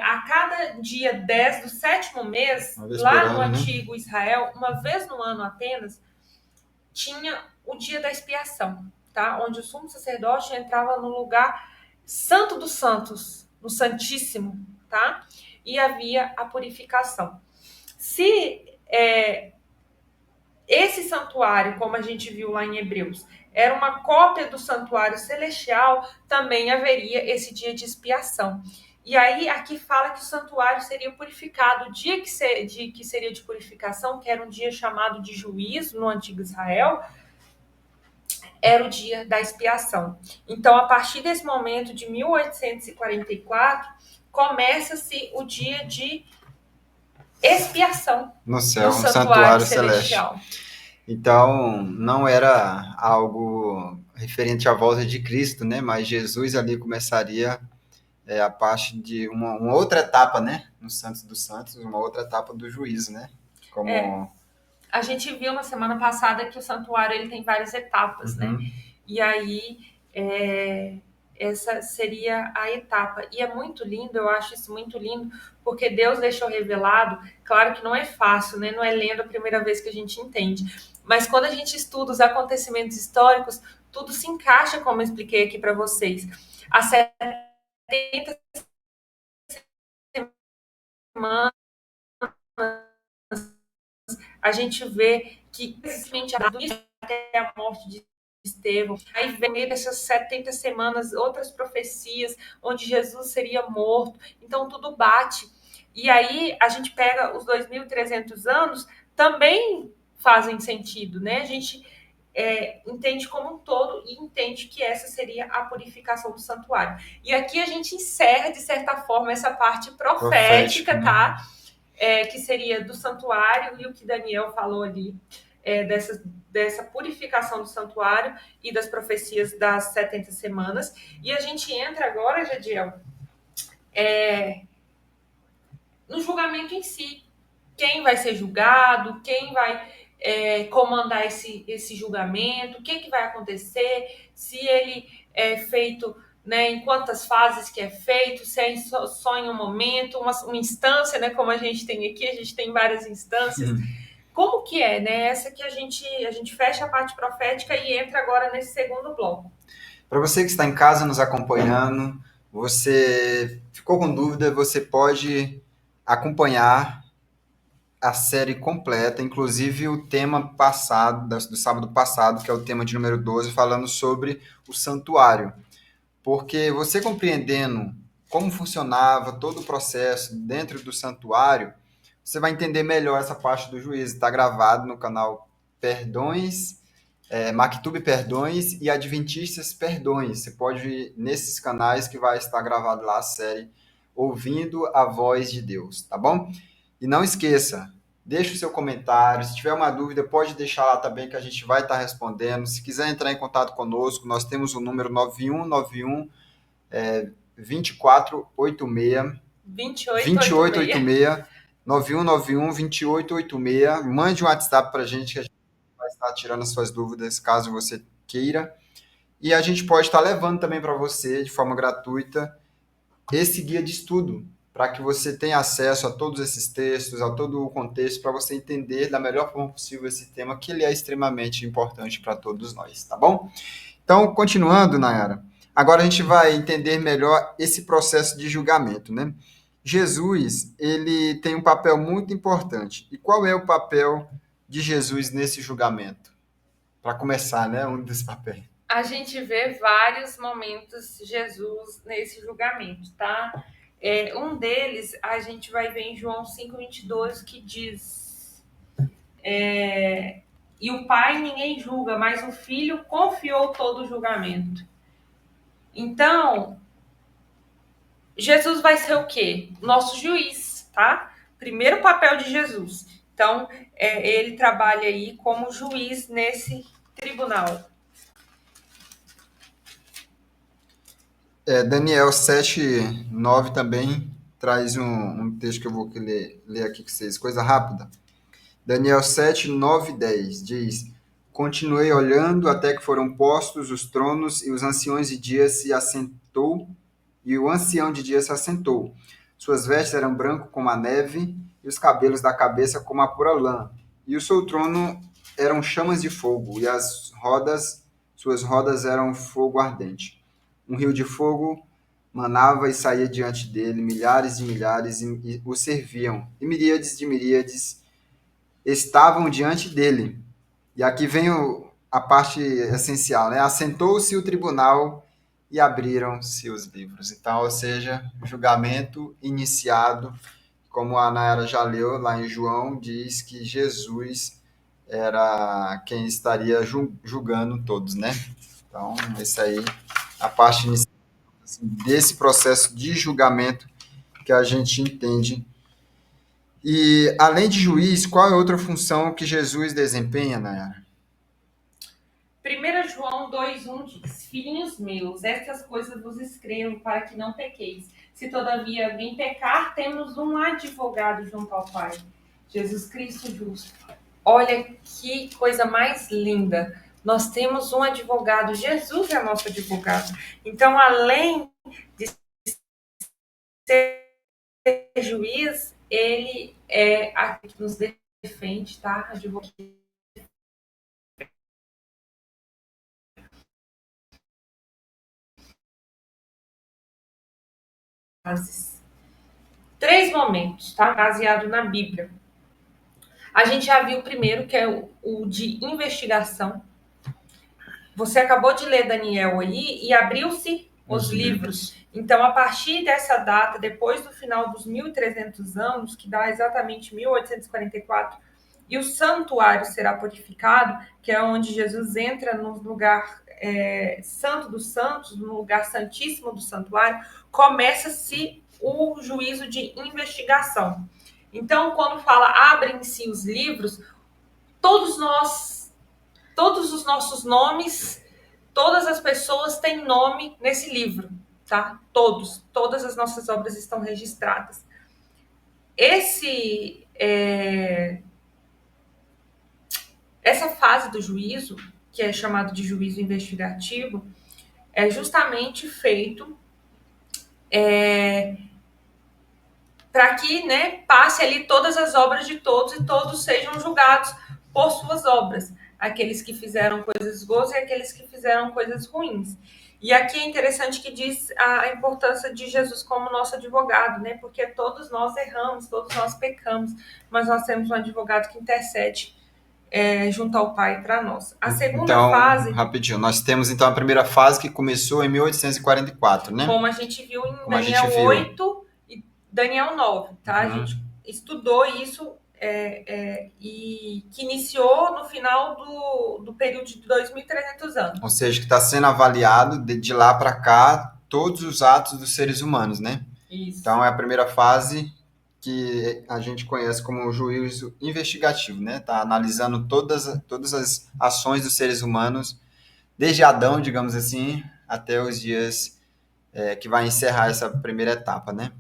A cada dia 10 do sétimo mês, lá no antigo Israel, uma vez no ano apenas, tinha o dia da expiação, tá? Onde o sumo sacerdote entrava no lugar santo dos santos, no santíssimo, tá? E havia a purificação. Se esse santuário, como a gente viu lá em Hebreus, era uma cópia do santuário celestial, também haveria esse dia de expiação. E aí aqui fala que o santuário seria purificado. O dia que seria de purificação, que era um dia chamado de juízo no antigo Israel, era o dia da expiação. Então, a partir desse momento de 1844, começa-se o dia de expiação No céu, no um santuário santuário celeste. celestial. Então, não era algo referente à volta de Cristo, né? Mas Jesus ali começaria a parte de uma outra etapa, né? No Santos dos Santos, uma outra etapa do juízo, né? Como... A gente viu na semana passada que o santuário ele tem várias etapas, né? E aí essa seria a etapa. E é muito lindo, eu acho isso muito lindo, porque Deus deixou revelado, claro que não é fácil, né? Não é lendo a primeira vez que a gente entende. Mas quando a gente estuda os acontecimentos históricos, tudo se encaixa, como eu expliquei aqui para vocês. As 70 semanas, a gente vê que precisamente até a morte de Estevão, aí vem meio dessas 70 semanas outras profecias onde Jesus seria morto, então tudo bate. E aí a gente pega os 2.300 anos, também fazem sentido, né? A gente entende como um todo e entende que essa seria a purificação do santuário. E aqui a gente encerra, de certa forma, essa parte profética, tá? Que seria do santuário e o que Daniel falou ali, dessa purificação do santuário e das profecias das 70 semanas. E a gente entra agora, Jadiel, no julgamento em si. Quem vai ser julgado, quem vai comandar esse julgamento, o que vai acontecer, se ele é feito, né, em quantas fases que é feito, se é só em um momento, uma instância, né, como a gente tem aqui, a gente tem várias instâncias. Como que é, né? Essa que a gente fecha a parte profética e entra agora nesse segundo bloco. Para você que está em casa nos acompanhando, você ficou com dúvida, você pode acompanhar a série completa, inclusive o tema passado, do sábado passado, que é o tema de número 12, falando sobre o santuário. Porque você compreendendo como funcionava todo o processo dentro do santuário, você vai entender melhor essa parte do juízo. Está gravado no canal Perdões, Mactube Perdões e Adventistas Perdões. Você pode ir nesses canais que vai estar gravado lá a série Ouvindo a Voz de Deus, tá bom? E não esqueça, deixe o seu comentário. Se tiver uma dúvida, pode deixar lá também que a gente vai estar respondendo. Se quiser entrar em contato conosco, nós temos o número 9191 2486 2886 9191 2886. Mande um WhatsApp para a gente que a gente vai estar tirando as suas dúvidas, caso você queira. E a gente pode estar levando também para você, de forma gratuita, esse guia de estudo, para que você tenha acesso a todos esses textos, a todo o contexto, para você entender da melhor forma possível esse tema, que ele é extremamente importante para todos nós, tá bom? Então, continuando, Nayara, agora a gente vai entender melhor esse processo de julgamento, né? Jesus, ele tem um papel muito importante. E qual é o papel de Jesus nesse julgamento? Para começar, né, um dos papéis. A gente vê vários momentos de Jesus nesse julgamento, tá? Um deles a gente vai ver em João 5:22, que diz: e o Pai ninguém julga, mas o Filho confiou todo o julgamento. Então, Jesus vai ser o quê? Nosso juiz, tá? Primeiro papel de Jesus. Então, ele trabalha aí como juiz nesse tribunal. Daniel 7:9 também traz um texto que eu vou ler aqui com vocês, coisa rápida. Daniel 7:9 e 10 diz: Continuei olhando até que foram postos os tronos e os anciões de dias se assentou, e o ancião de dias se assentou. Suas vestes eram branco como a neve, e os cabelos da cabeça como a pura lã. E o seu trono eram chamas de fogo, e suas rodas eram fogo ardente. Um rio de fogo manava e saía diante dele, milhares de milhares o serviam, e miríades de miríades estavam diante dele. E aqui vem a parte essencial, né? Assentou-se o tribunal e abriram-se os livros. Então, ou seja, o julgamento iniciado, como a Nayara já leu lá em João, diz que Jesus era quem estaria julgando todos, né? Então, esse aí, a parte inicial assim, desse processo de julgamento que a gente entende. E, além de juiz, qual é outra função que Jesus desempenha, Nayara? 1 João 2,1 diz: Filhinhos meus, estas coisas vos escrevo para que não pequeis. Se todavia alguém pecar, temos um advogado junto ao Pai, Jesus Cristo justo. Olha que coisa mais linda. Nós temos um advogado, Jesus é nosso advogado. Então, além de ser juiz, ele é aquele que nos defende, tá? Advogado. Três momentos, tá? Baseado na Bíblia. A gente já viu o primeiro, que é o de investigação. Você acabou de ler Daniel aí e abriu-se os livros. Então, a partir dessa data, depois do final dos 1.300 anos, que dá exatamente 1844, e o santuário será purificado, que é onde Jesus entra no lugar santo dos santos, no lugar santíssimo do santuário, começa-se o juízo de investigação. Então, quando fala abrem-se os livros, todos os nossos nomes, todas as pessoas têm nome nesse livro, tá? Todas as nossas obras estão registradas. Essa fase do juízo, que é chamado de juízo investigativo, é justamente feito para que, né, passe ali todas as obras de todos e todos sejam julgados por suas obras. Aqueles que fizeram coisas boas e aqueles que fizeram coisas ruins. E aqui é interessante que diz a importância de Jesus como nosso advogado, né? Porque todos nós erramos, todos nós pecamos, mas nós temos um advogado que intercede junto ao Pai para nós. A segunda fase... Rapidinho, nós temos então a primeira fase que começou em 1844, né? Como a gente viu em Daniel 8 e Daniel 9, tá? A gente estudou isso e que iniciou no final do período de 2.300 anos. Ou seja, que está sendo avaliado de lá para cá todos os atos dos seres humanos, né? Isso. Então, é a primeira fase que a gente conhece como o juízo investigativo, né? Está analisando todas as ações dos seres humanos, desde Adão, digamos assim, até os dias que vai encerrar essa primeira etapa, né?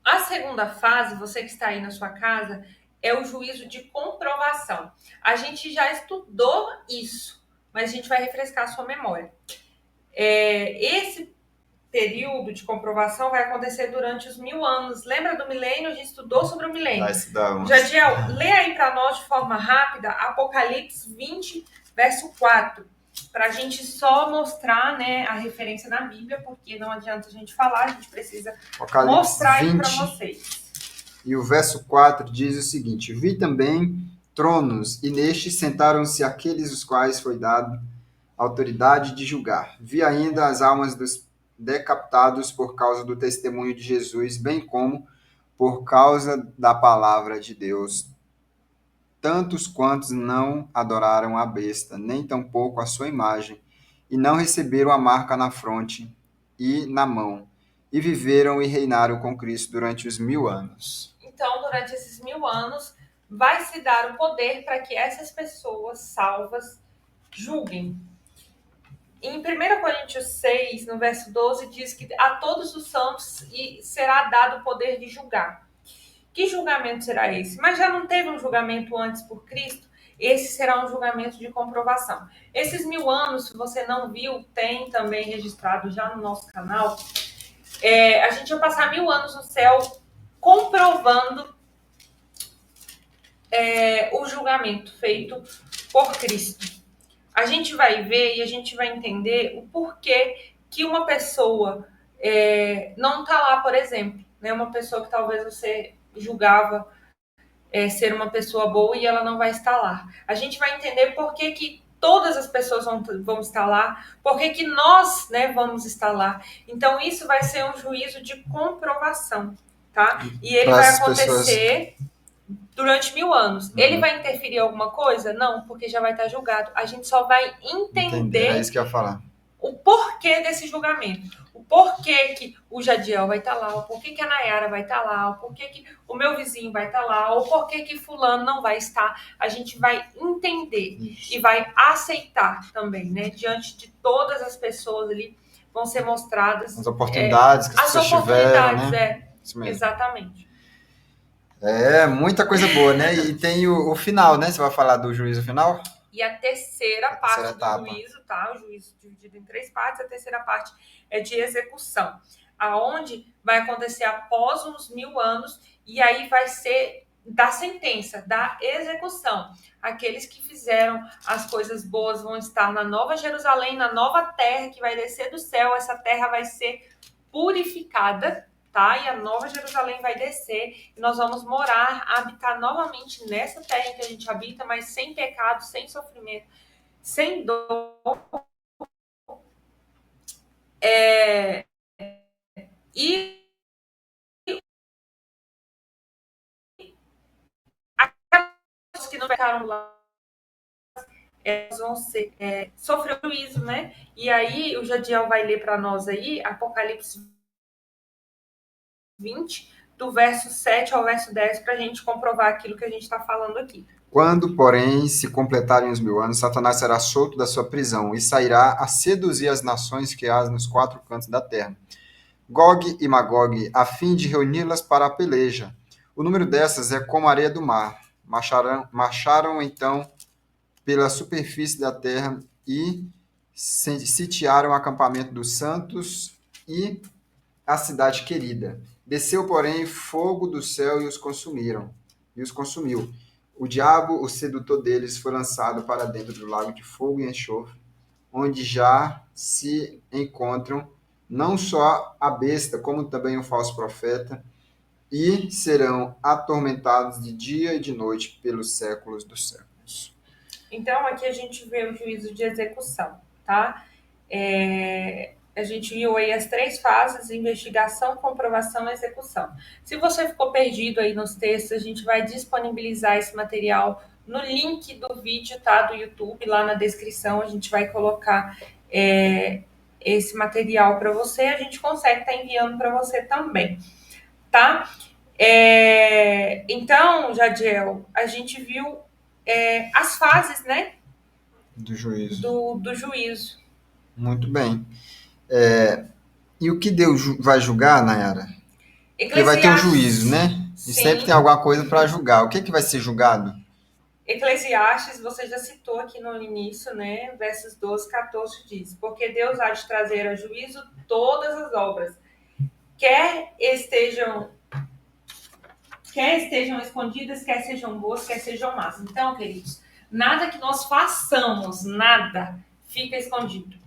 A segunda fase, você que está aí na sua casa, é o juízo de comprovação. A gente já estudou isso, mas a gente vai refrescar a sua memória. Esse período de comprovação vai acontecer durante os 1.000 anos. Lembra do milênio? A gente estudou sobre o milênio. Jadiel, lê aí para nós de forma rápida Apocalipse 20, verso 4. Para a gente só mostrar, né, a referência na Bíblia, porque não adianta a gente falar, a gente precisa Apocalipse mostrar 20, aí para vocês. E o verso 4 diz o seguinte: Vi também tronos, e nestes sentaram-se aqueles os quais foi dado autoridade de julgar. Vi ainda as almas dos decapitados por causa do testemunho de Jesus, bem como por causa da palavra de Deus, tantos quantos não adoraram a besta, nem tampouco a sua imagem, e não receberam a marca na fronte e na mão, e viveram e reinaram com Cristo durante os 1.000 anos. Então, durante esses 1.000 anos, vai se dar o poder para que essas pessoas salvas julguem. Em 1 Coríntios 6, no verso 12, diz que a todos os santos será dado o poder de julgar. Que julgamento será esse? Mas já não teve um julgamento antes por Cristo? Esse será um julgamento de comprovação. Esses 1.000 anos, se você não viu, tem também registrado já no nosso canal. A gente vai passar 1.000 anos no céu comprovando o julgamento feito por Cristo. A gente vai ver e a gente vai entender o porquê que uma pessoa não está lá, por exemplo, né? Uma pessoa que talvez você julgava ser uma pessoa boa e ela não vai estar lá. A gente vai entender por que todas as pessoas vão estar lá? Por que que nós, né, vamos estar lá? Então, isso vai ser um juízo de comprovação, tá? E ele Para vai as pessoas. acontecer durante 1000 anos. Ele vai interferir em alguma coisa? Não, porque já vai estar julgado. A gente só vai Entender, é isso que eu ia falar. o porquê desse julgamento. O porquê que o Jadiel vai estar lá, o porquê que a Nayara vai estar lá, o porquê que o meu vizinho vai estar lá, o porquê que fulano não vai estar. A gente vai entender e vai aceitar também, né? Diante de todas as pessoas ali, vão ser mostradas as oportunidades que as pessoas tiveram, né? Isso mesmo. Exatamente. Muita coisa boa, né? E tem o final, né? Você vai falar do juízo final? E a terceira parte do juízo, tá? O juízo dividido em 3 partes. A terceira parte é de execução, aonde vai acontecer após uns 1000 anos, e aí vai ser da sentença, da execução. Aqueles que fizeram as coisas boas vão estar na Nova Jerusalém, na nova terra que vai descer do céu. Essa terra vai ser purificada, tá? E a Nova Jerusalém vai descer e nós vamos morar, habitar novamente nessa terra em que a gente habita, mas sem pecado, sem sofrimento, sem dor. E aqueles que não pecaram lá, elas vão sofrer o juízo, né? E aí o Jadiel vai ler para nós aí Apocalipse 20, do verso 7 ao verso 10, para a gente comprovar aquilo que a gente está falando aqui. Quando, porém, se completarem os 1000 anos, Satanás será solto da sua prisão e sairá a seduzir as nações que há nos 4 cantos da terra, Gog e Magog, a fim de reuni-las para a peleja. O número dessas é como a areia do mar. Marcharam então pela superfície da terra e sitiaram o acampamento dos santos e a cidade querida. Desceu, porém, fogo do céu e os consumiu. O diabo, o sedutor deles, foi lançado para dentro do lago de fogo e enxofre, onde já se encontram não só a besta, como também o falso profeta, e serão atormentados de dia e de noite pelos séculos dos séculos. Então, aqui a gente vê o juízo de execução, tá? A gente viu aí as 3 fases: investigação, comprovação e execução. Se você ficou perdido aí nos textos, a gente vai disponibilizar esse material no link do vídeo, tá? Do YouTube, lá na descrição, a gente vai colocar esse material para você. A gente consegue estar enviando para você também, tá? Então, Jadiel, a gente viu as fases, né? Do juízo. Do juízo. Muito bem. E o que Deus vai julgar, Nayara? Porque vai ter um juízo, né? E sempre tem alguma coisa para julgar. O que vai ser julgado? Eclesiastes, você já citou aqui no início, né? Versos 12, 14 diz: porque Deus há de trazer a juízo todas as obras, quer estejam escondidas, quer sejam boas, quer sejam más. Então, queridos, nada que nós façamos, nada fica escondido.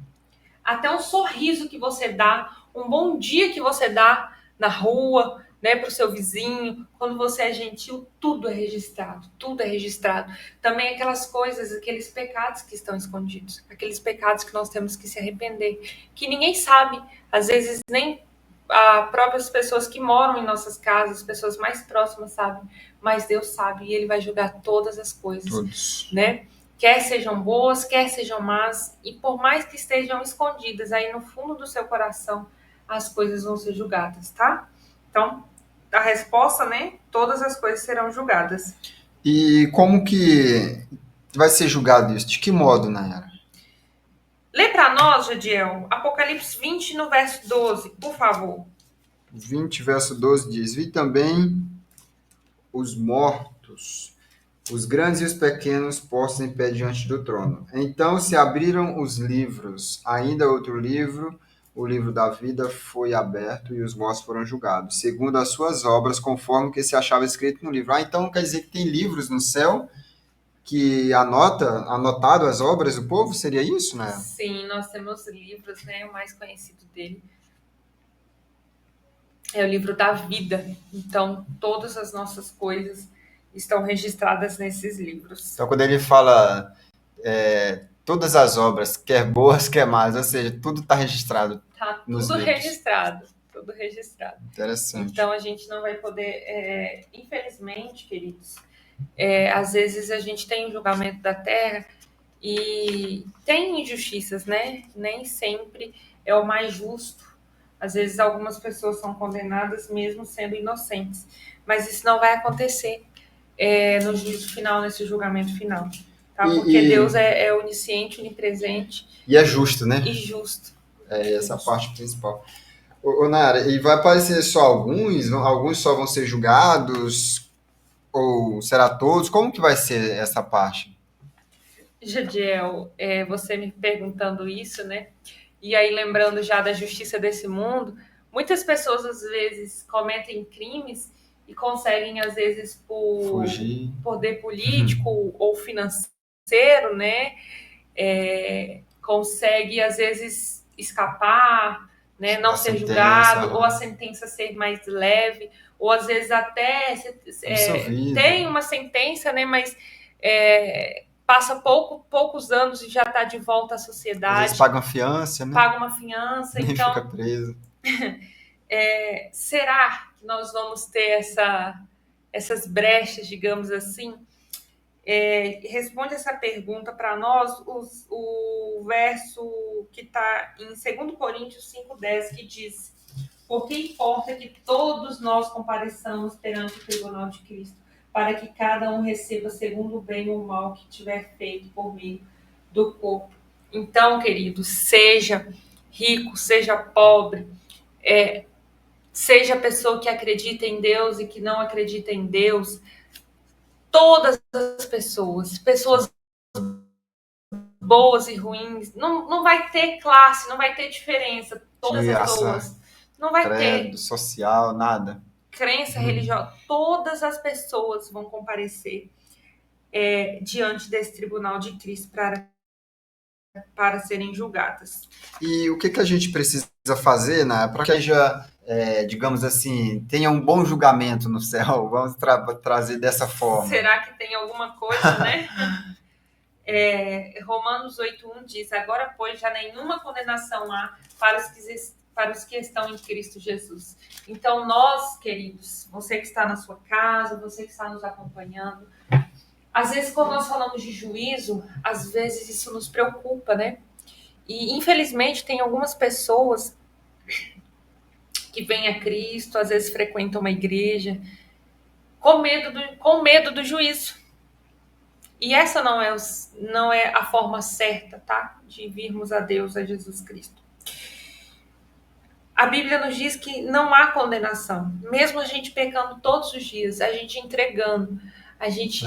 Até um sorriso que você dá, um bom dia que você dá na rua, né, para o seu vizinho, quando você é gentil, tudo é registrado, tudo é registrado. Também aquelas coisas, aqueles pecados que estão escondidos, aqueles pecados que nós temos que se arrepender, que ninguém sabe, às vezes nem as próprias pessoas que moram em nossas casas, as pessoas mais próximas sabem, mas Deus sabe e Ele vai julgar todas as coisas, Todos. né? Quer sejam boas, quer sejam más, e por mais que estejam escondidas aí no fundo do seu coração, as coisas vão ser julgadas, tá? Então, a resposta, né? Todas as coisas serão julgadas. E como que vai ser julgado isso? De que modo, Nayara? Lê para nós, Jadiel, Apocalipse 20, no verso 12, por favor. 20, verso 12 diz: vi também os mortos, os grandes e os pequenos, postos em pé diante do trono. Então se abriram os livros, ainda outro livro, o livro da vida foi aberto e os mortos foram julgados, segundo as suas obras, conforme o que se achava escrito no livro. Então quer dizer que tem livros no céu que anotado as obras do povo? Seria isso, né? Sim, nós temos livros, né? O mais conhecido dele é o livro da vida. Então, todas as nossas coisas estão registradas nesses livros. Então, quando ele fala todas as obras, quer boas, quer más, ou seja, tudo está registrado Tá nos tudo livros. registrado, tudo registrado. Interessante. Então a gente não vai poder, infelizmente, queridos, às vezes a gente tem o julgamento da terra e tem injustiças, né? Nem sempre é o mais justo. Às vezes algumas pessoas são condenadas mesmo sendo inocentes, mas isso não vai acontecer no juízo final, nesse julgamento final, tá? Porque Deus é onisciente, onipresente E é justo, né? e justo. É essa parte principal. Ô, Nara, e vai aparecer só alguns? Alguns só vão ser julgados? Ou será todos? Como que vai ser essa parte? Jadiel, você me perguntando isso, né? E aí lembrando já da justiça desse mundo, muitas pessoas às vezes cometem crimes e conseguem às vezes por Fugir. poder político ou financeiro, né? Consegue às vezes escapar, né? Não A ser sentença, julgado ou a sentença ser mais leve, ou às vezes até absolvido. tem uma sentença, né? Mas passa poucos anos e já está de volta à Às sociedade. vezes paga uma fiança, né? Paga uma fiança, Nem então fica preso. será que nós vamos ter essas brechas, digamos assim? Responde essa pergunta para nós o verso que está em 2 Coríntios 5,10, que diz: porque importa que todos nós compareçamos perante o tribunal de Cristo, para que cada um receba segundo o bem ou o mal que tiver feito por meio do corpo. Então, querido, seja rico, seja pobre, seja pessoa que acredita em Deus e que não acredita em Deus, todas as pessoas boas e ruins, não vai ter classe, não vai ter diferença. Todas as pessoas, não vai credo, ter social, nada. crença religiosa, todas as pessoas vão comparecer diante desse tribunal de Cristo para serem julgadas. E o que a gente precisa fazer, né, para que já, digamos assim, tenha um bom julgamento no céu? Vamos trazer dessa forma. Será que tem alguma coisa, né? Romanos 8,1 diz: agora, pois, já nenhuma condenação há para os que estão em Cristo Jesus. Então, nós, queridos, você que está na sua casa, você que está nos acompanhando, às vezes, quando nós falamos de juízo, às vezes isso nos preocupa, né? E, infelizmente, tem algumas pessoas que vêm a Cristo, às vezes frequentam uma igreja, com medo do juízo. E essa não é a forma certa, tá? De virmos a Deus, a Jesus Cristo. A Bíblia nos diz que não há condenação. Mesmo a gente pecando todos os dias, a gente entregando, a gente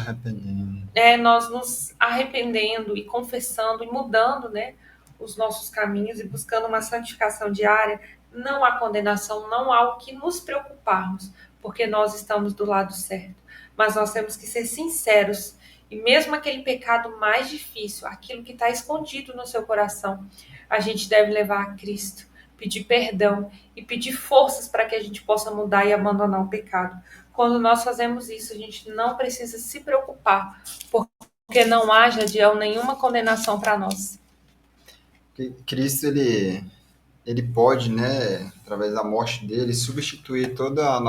nós nos arrependendo e confessando e mudando, né, os nossos caminhos e buscando uma santificação diária, não há condenação, não há o que nos preocuparmos, porque nós estamos do lado certo. Mas nós temos que ser sinceros. E mesmo aquele pecado mais difícil, aquilo que está escondido no seu coração, a gente deve levar a Cristo, pedir perdão e pedir forças para que a gente possa mudar e abandonar o pecado. Quando nós fazemos isso, a gente não precisa se preocupar, porque não há, Jadiel, nenhuma condenação para nós. Cristo, ele pode, né, através da morte dele, substituir toda a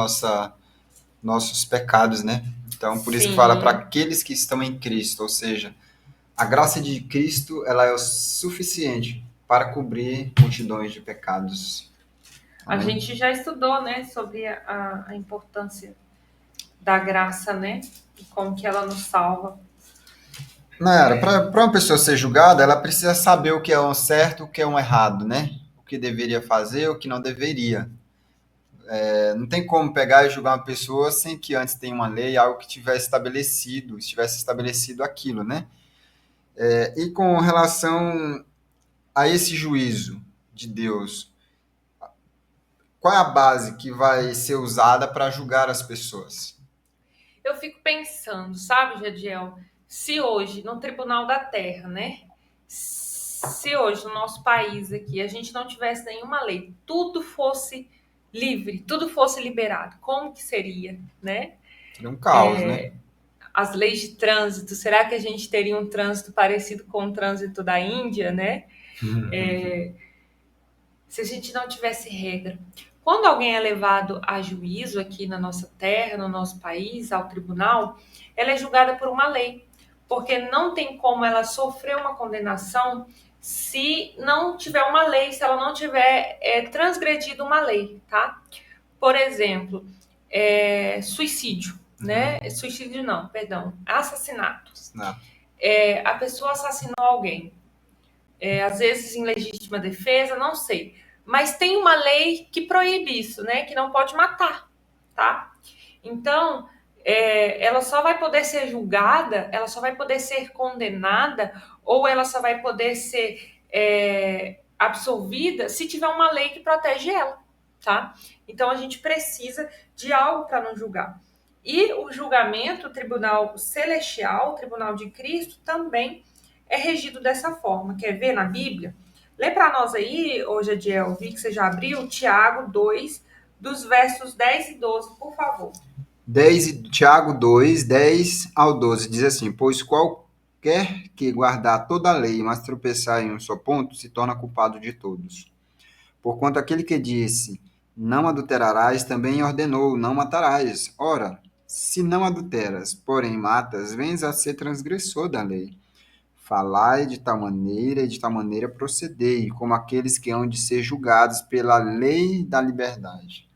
nossos pecados, né? Então, por isso que fala para aqueles que estão em Cristo, ou seja, a graça de Cristo, ela é o suficiente para cobrir multidões de pecados. Amém? A gente já estudou, né, sobre a importância da graça, né, e como que ela nos salva. Nara, para uma pessoa ser julgada, ela precisa saber o que é um certo, o que é um errado, né? O que deveria fazer, o que não deveria. Não tem como pegar e julgar uma pessoa sem que antes tenha uma lei, algo que estivesse estabelecido aquilo, né? E com relação a esse juízo de Deus, qual é a base que vai ser usada para julgar as pessoas? Eu fico pensando, sabe, Jadiel, se hoje, no Tribunal da Terra, né? Se hoje, no nosso país aqui, a gente não tivesse nenhuma lei, tudo fosse livre, tudo fosse liberado, como que seria, né? Seria um caos, né? as leis de trânsito, será que a gente teria um trânsito parecido com o trânsito da Índia, né? Se a gente não tivesse regra. Quando alguém é levado a juízo aqui na nossa terra, no nosso país, ao tribunal, ela é julgada por uma lei, porque não tem como ela sofrer uma condenação se não tiver uma lei, se ela não tiver transgredido uma lei, tá? Por exemplo, suicídio, né? Suicídio não, perdão, assassinato. Não. A pessoa assassinou alguém, às vezes em legítima defesa, não sei. Mas tem uma lei que proíbe isso, né? Que não pode matar, tá? Então, ela só vai poder ser julgada, ela só vai poder ser condenada, ou ela só vai poder ser absolvida se tiver uma lei que protege ela, tá? Então, a gente precisa de algo para não julgar. E o julgamento, o Tribunal Celestial, o Tribunal de Cristo, também é regido dessa forma. Quer ver na Bíblia? Lê para nós aí, hoje Jadiel, vi que você já abriu, Tiago 2, dos versos 10 e 12, por favor. Tiago 2, 10 ao 12, diz assim: Pois qualquer que guardar toda a lei, mas tropeçar em um só ponto, se torna culpado de todos. Porquanto aquele que disse, não adulterarás, também ordenou, não matarás. Ora, se não adulteras, porém matas, vens a ser transgressor da lei. Falai de tal maneira e de tal maneira procedei, como aqueles que hão de ser julgados pela lei da liberdade.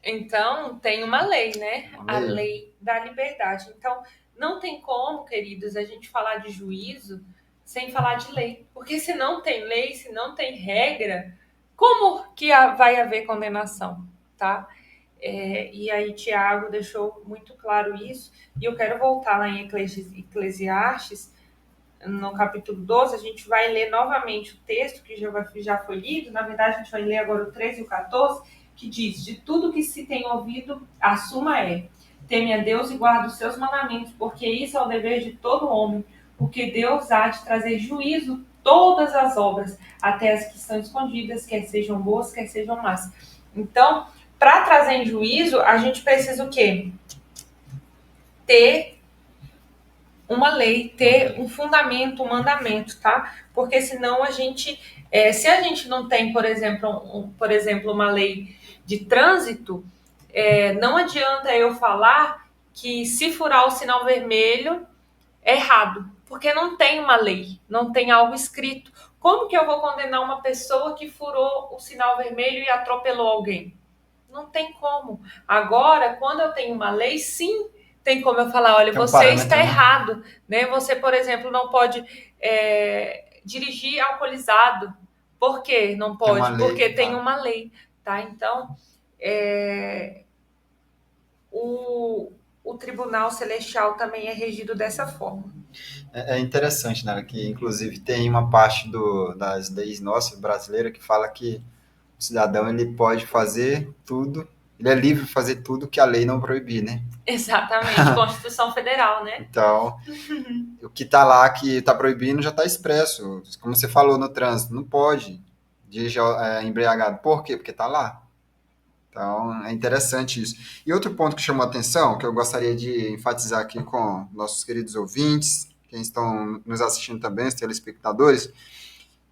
Então, tem uma lei, né? Uma A lei. lei da liberdade. Então, não tem como, queridos, a gente falar de juízo sem falar de lei. Porque se não tem lei, se não tem regra, como que vai haver condenação, tá? E aí, Tiago deixou muito claro isso. E eu quero voltar lá em Eclesiastes, no capítulo 12, a gente vai ler novamente o texto que já foi lido. Na verdade, a gente vai ler agora o 13 e o 14, que diz: de tudo que se tem ouvido, a suma é: teme a Deus e guarda os seus mandamentos, porque isso é o dever de todo homem, porque Deus há de trazer juízo todas as obras, até as que estão escondidas, quer sejam boas, quer sejam más. Então, para trazer em juízo, a gente precisa o quê? Ter uma lei, ter um fundamento, um mandamento, tá? Porque senão a gente, se a gente não tem, por exemplo, uma lei de trânsito, não adianta eu falar que se furar o sinal vermelho é errado, porque não tem uma lei, não tem algo escrito. Como que eu vou condenar uma pessoa que furou o sinal vermelho e atropelou alguém? Não tem como. Agora, quando eu tenho uma lei, sim, tem como eu falar, olha, você está errado, né? Você, por exemplo, não pode dirigir alcoolizado. Por quê? Não pode? Porque tem uma lei, tá? Então, o Tribunal Celestial também é regido dessa forma. É interessante, né? Que inclusive tem uma parte das leis nossas brasileiras que fala que o cidadão ele pode fazer tudo, ele é livre de fazer tudo que a lei não proibir, né? Exatamente, Constituição Federal, né? Então, o que está lá que está proibindo já está expresso. Como você falou no trânsito, não pode dirigir embriagado. Por quê? Porque está lá. Então, é interessante isso. E outro ponto que chamou a atenção, que eu gostaria de enfatizar aqui com nossos queridos ouvintes, quem estão nos assistindo também, os telespectadores,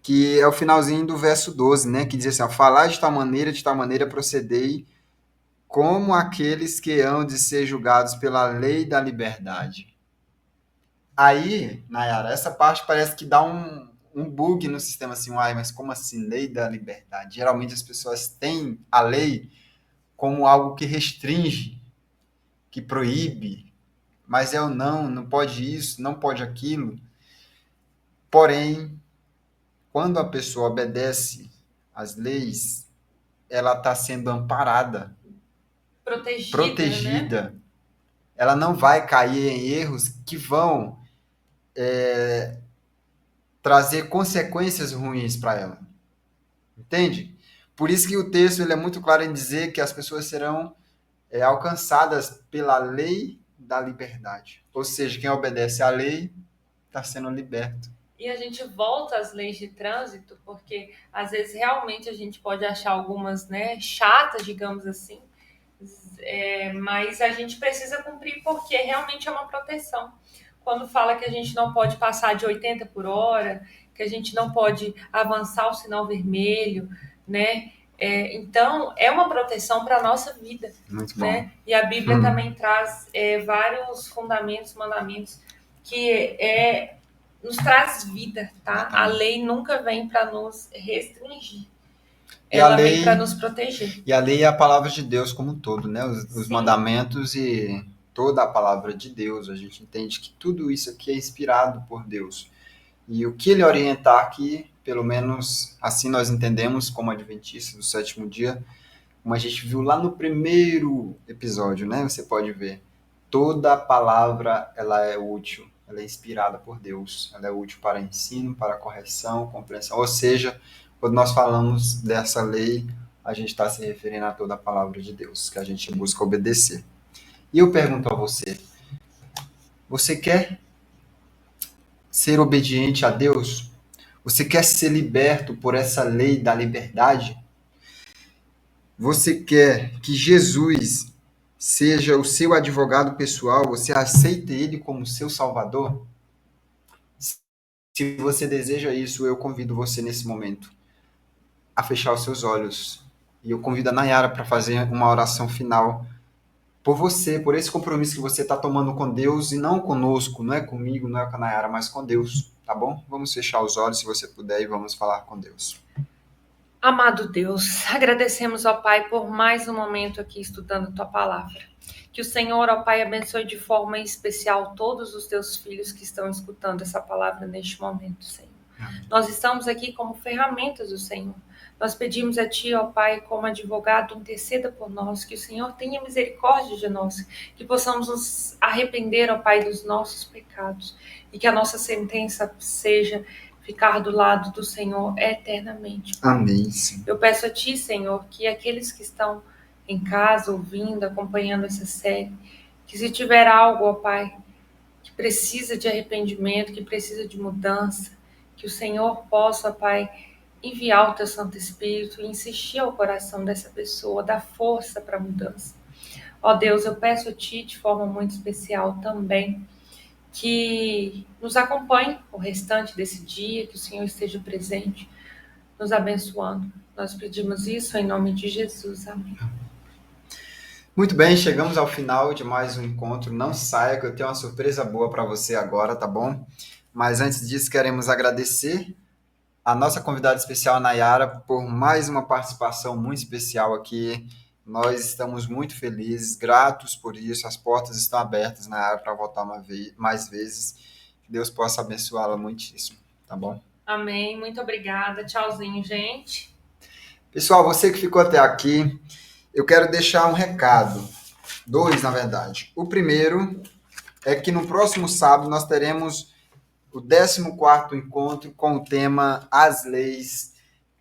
que é o finalzinho do verso 12, né? Que diz assim, ó, falar de tal maneira procedei como aqueles que hão de ser julgados pela lei da liberdade. Aí, Nayara, essa parte parece que dá um bug no sistema, assim, mas como assim, lei da liberdade? Geralmente as pessoas têm a lei como algo que restringe, que proíbe, mas é o não pode isso, não pode aquilo. Porém, quando a pessoa obedece às leis, ela está sendo amparada, protegida. Né? Ela não vai cair em erros que vão trazer consequências ruins para ela. Entende? Por isso que o texto ele é muito claro em dizer que as pessoas serão alcançadas pela lei da liberdade. Ou seja, quem obedece à lei está sendo liberto. E a gente volta às leis de trânsito, porque às vezes realmente a gente pode achar algumas, né, chatas, digamos assim. Mas a gente precisa cumprir porque realmente é uma proteção. Quando fala que a gente não pode passar de 80 por hora, que a gente não pode avançar o sinal vermelho, né? Então, é uma proteção para a nossa vida. Muito bom. Né? E a Bíblia também traz vários fundamentos, mandamentos, que nos traz vida, tá? A lei nunca vem para nos restringir. Ela vem para nos proteger. E a lei é a palavra de Deus como um todo, né? Os mandamentos e toda a palavra de Deus. A gente entende que tudo isso aqui é inspirado por Deus. E o que ele orientar aqui, pelo menos assim nós entendemos como adventistas do sétimo dia, como a gente viu lá no primeiro episódio, né? Você pode ver. Toda a palavra, ela é útil. Ela é inspirada por Deus. Ela é útil para ensino, para correção, compreensão. Ou seja, quando nós falamos dessa lei, a gente está se referindo a toda a palavra de Deus, que a gente busca obedecer. E eu pergunto a você, você quer ser obediente a Deus? Você quer ser liberto por essa lei da liberdade? Você quer que Jesus seja o seu advogado pessoal? Você aceita ele como seu salvador? Se você deseja isso, eu convido você nesse momento a fechar os seus olhos. E eu convido a Nayara para fazer uma oração final por você, por esse compromisso que você está tomando com Deus e não conosco, não é comigo, não é com a Nayara, mas com Deus, tá bom? Vamos fechar os olhos se você puder e vamos falar com Deus. Amado Deus, agradecemos ao Pai por mais um momento aqui estudando Tua Palavra. Que o Senhor, ó Pai, abençoe de forma especial todos os Teus filhos que estão escutando essa palavra neste momento, Senhor. Nós estamos aqui como ferramentas do Senhor. Nós pedimos a Ti, ó Pai, como advogado, interceda por nós, que o Senhor tenha misericórdia de nós, que possamos nos arrepender, ó Pai, dos nossos pecados e que a nossa sentença seja ficar do lado do Senhor eternamente. Amém. Sim. Eu peço a Ti, Senhor, que aqueles que estão em casa, ouvindo, acompanhando essa série, que se tiver algo, ó Pai, que precisa de arrependimento, que precisa de mudança, que o Senhor possa, Pai, enviar o Teu Santo Espírito e insistir ao coração dessa pessoa, dar força para a mudança. Ó Deus, eu peço a Ti de forma muito especial também, que nos acompanhe o restante desse dia, que o Senhor esteja presente, nos abençoando. Nós pedimos isso em nome de Jesus. Amém. Muito bem, chegamos ao final de mais um encontro. Não saia, que eu tenho uma surpresa boa para você agora, tá bom? Mas antes disso, queremos agradecer a nossa convidada especial, Nayara, por mais uma participação muito especial aqui. Nós estamos muito felizes, gratos por isso. As portas estão abertas, Nayara, para voltar mais vezes. Que Deus possa abençoá-la muitíssimo, tá bom? Amém, muito obrigada. Tchauzinho, gente. Pessoal, você que ficou até aqui, eu quero deixar um recado. 2, na verdade. O primeiro é que no próximo sábado nós teremos o 14º encontro com o tema As Leis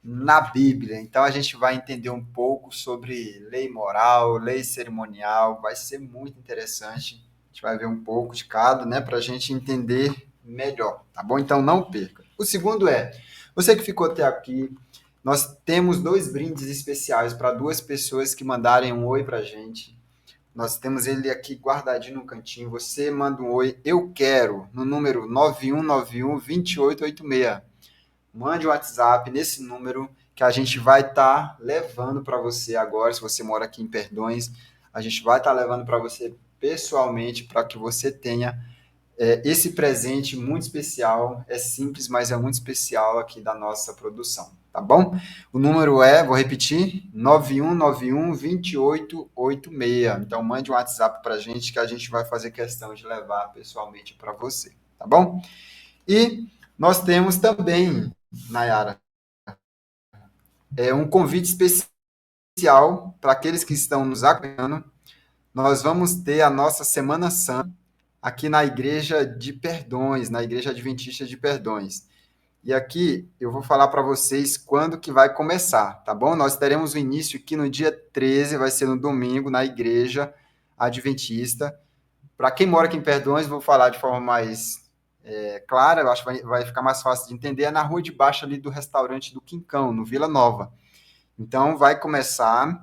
na Bíblia. Então a gente vai entender um pouco sobre lei moral, lei cerimonial, vai ser muito interessante. A gente vai ver um pouco de cada, né, para a gente entender melhor, tá bom? Então não perca. O segundo você que ficou até aqui, nós temos 2 brindes especiais para 2 pessoas que mandarem um oi para a gente. Nós temos ele aqui guardadinho no cantinho. Você manda um oi, eu quero, no número 9191-2886. Mande um WhatsApp nesse número que a gente vai estar levando para você agora. Se você mora aqui em Perdões, a gente vai estar levando para você pessoalmente, para que você tenha esse presente muito especial. É simples, mas é muito especial aqui da nossa produção. Tá bom? O número vou repetir, 9191-2886. Então, mande um WhatsApp para a gente que a gente vai fazer questão de levar pessoalmente para você. Tá bom? E nós temos também, Nayara, um convite especial para aqueles que estão nos acompanhando. Nós vamos ter a nossa Semana Santa aqui na Igreja de Perdões, na Igreja Adventista de Perdões. E aqui eu vou falar para vocês quando que vai começar, tá bom? Nós teremos o início aqui no dia 13, vai ser no domingo, na Igreja Adventista. Para quem mora aqui em Perdões, vou falar de forma mais clara, eu acho que vai ficar mais fácil de entender, é na rua de baixo ali do restaurante do Quincão, no Vila Nova. Então, vai começar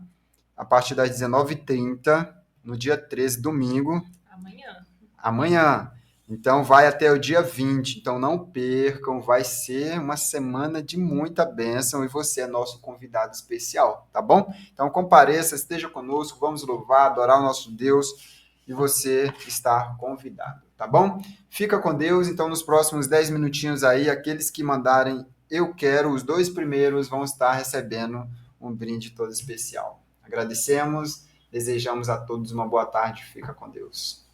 a partir das 19h30, no dia 13, domingo. Amanhã. Então, vai até o dia 20. Então, não percam. Vai ser uma semana de muita bênção e você é nosso convidado especial, tá bom? Então, compareça, esteja conosco. Vamos louvar, adorar o nosso Deus e você está convidado, tá bom? Fica com Deus. Então, nos próximos 10 minutinhos aí, aqueles que mandarem eu quero, os 2 primeiros vão estar recebendo um brinde todo especial. Agradecemos, desejamos a todos uma boa tarde. Fica com Deus.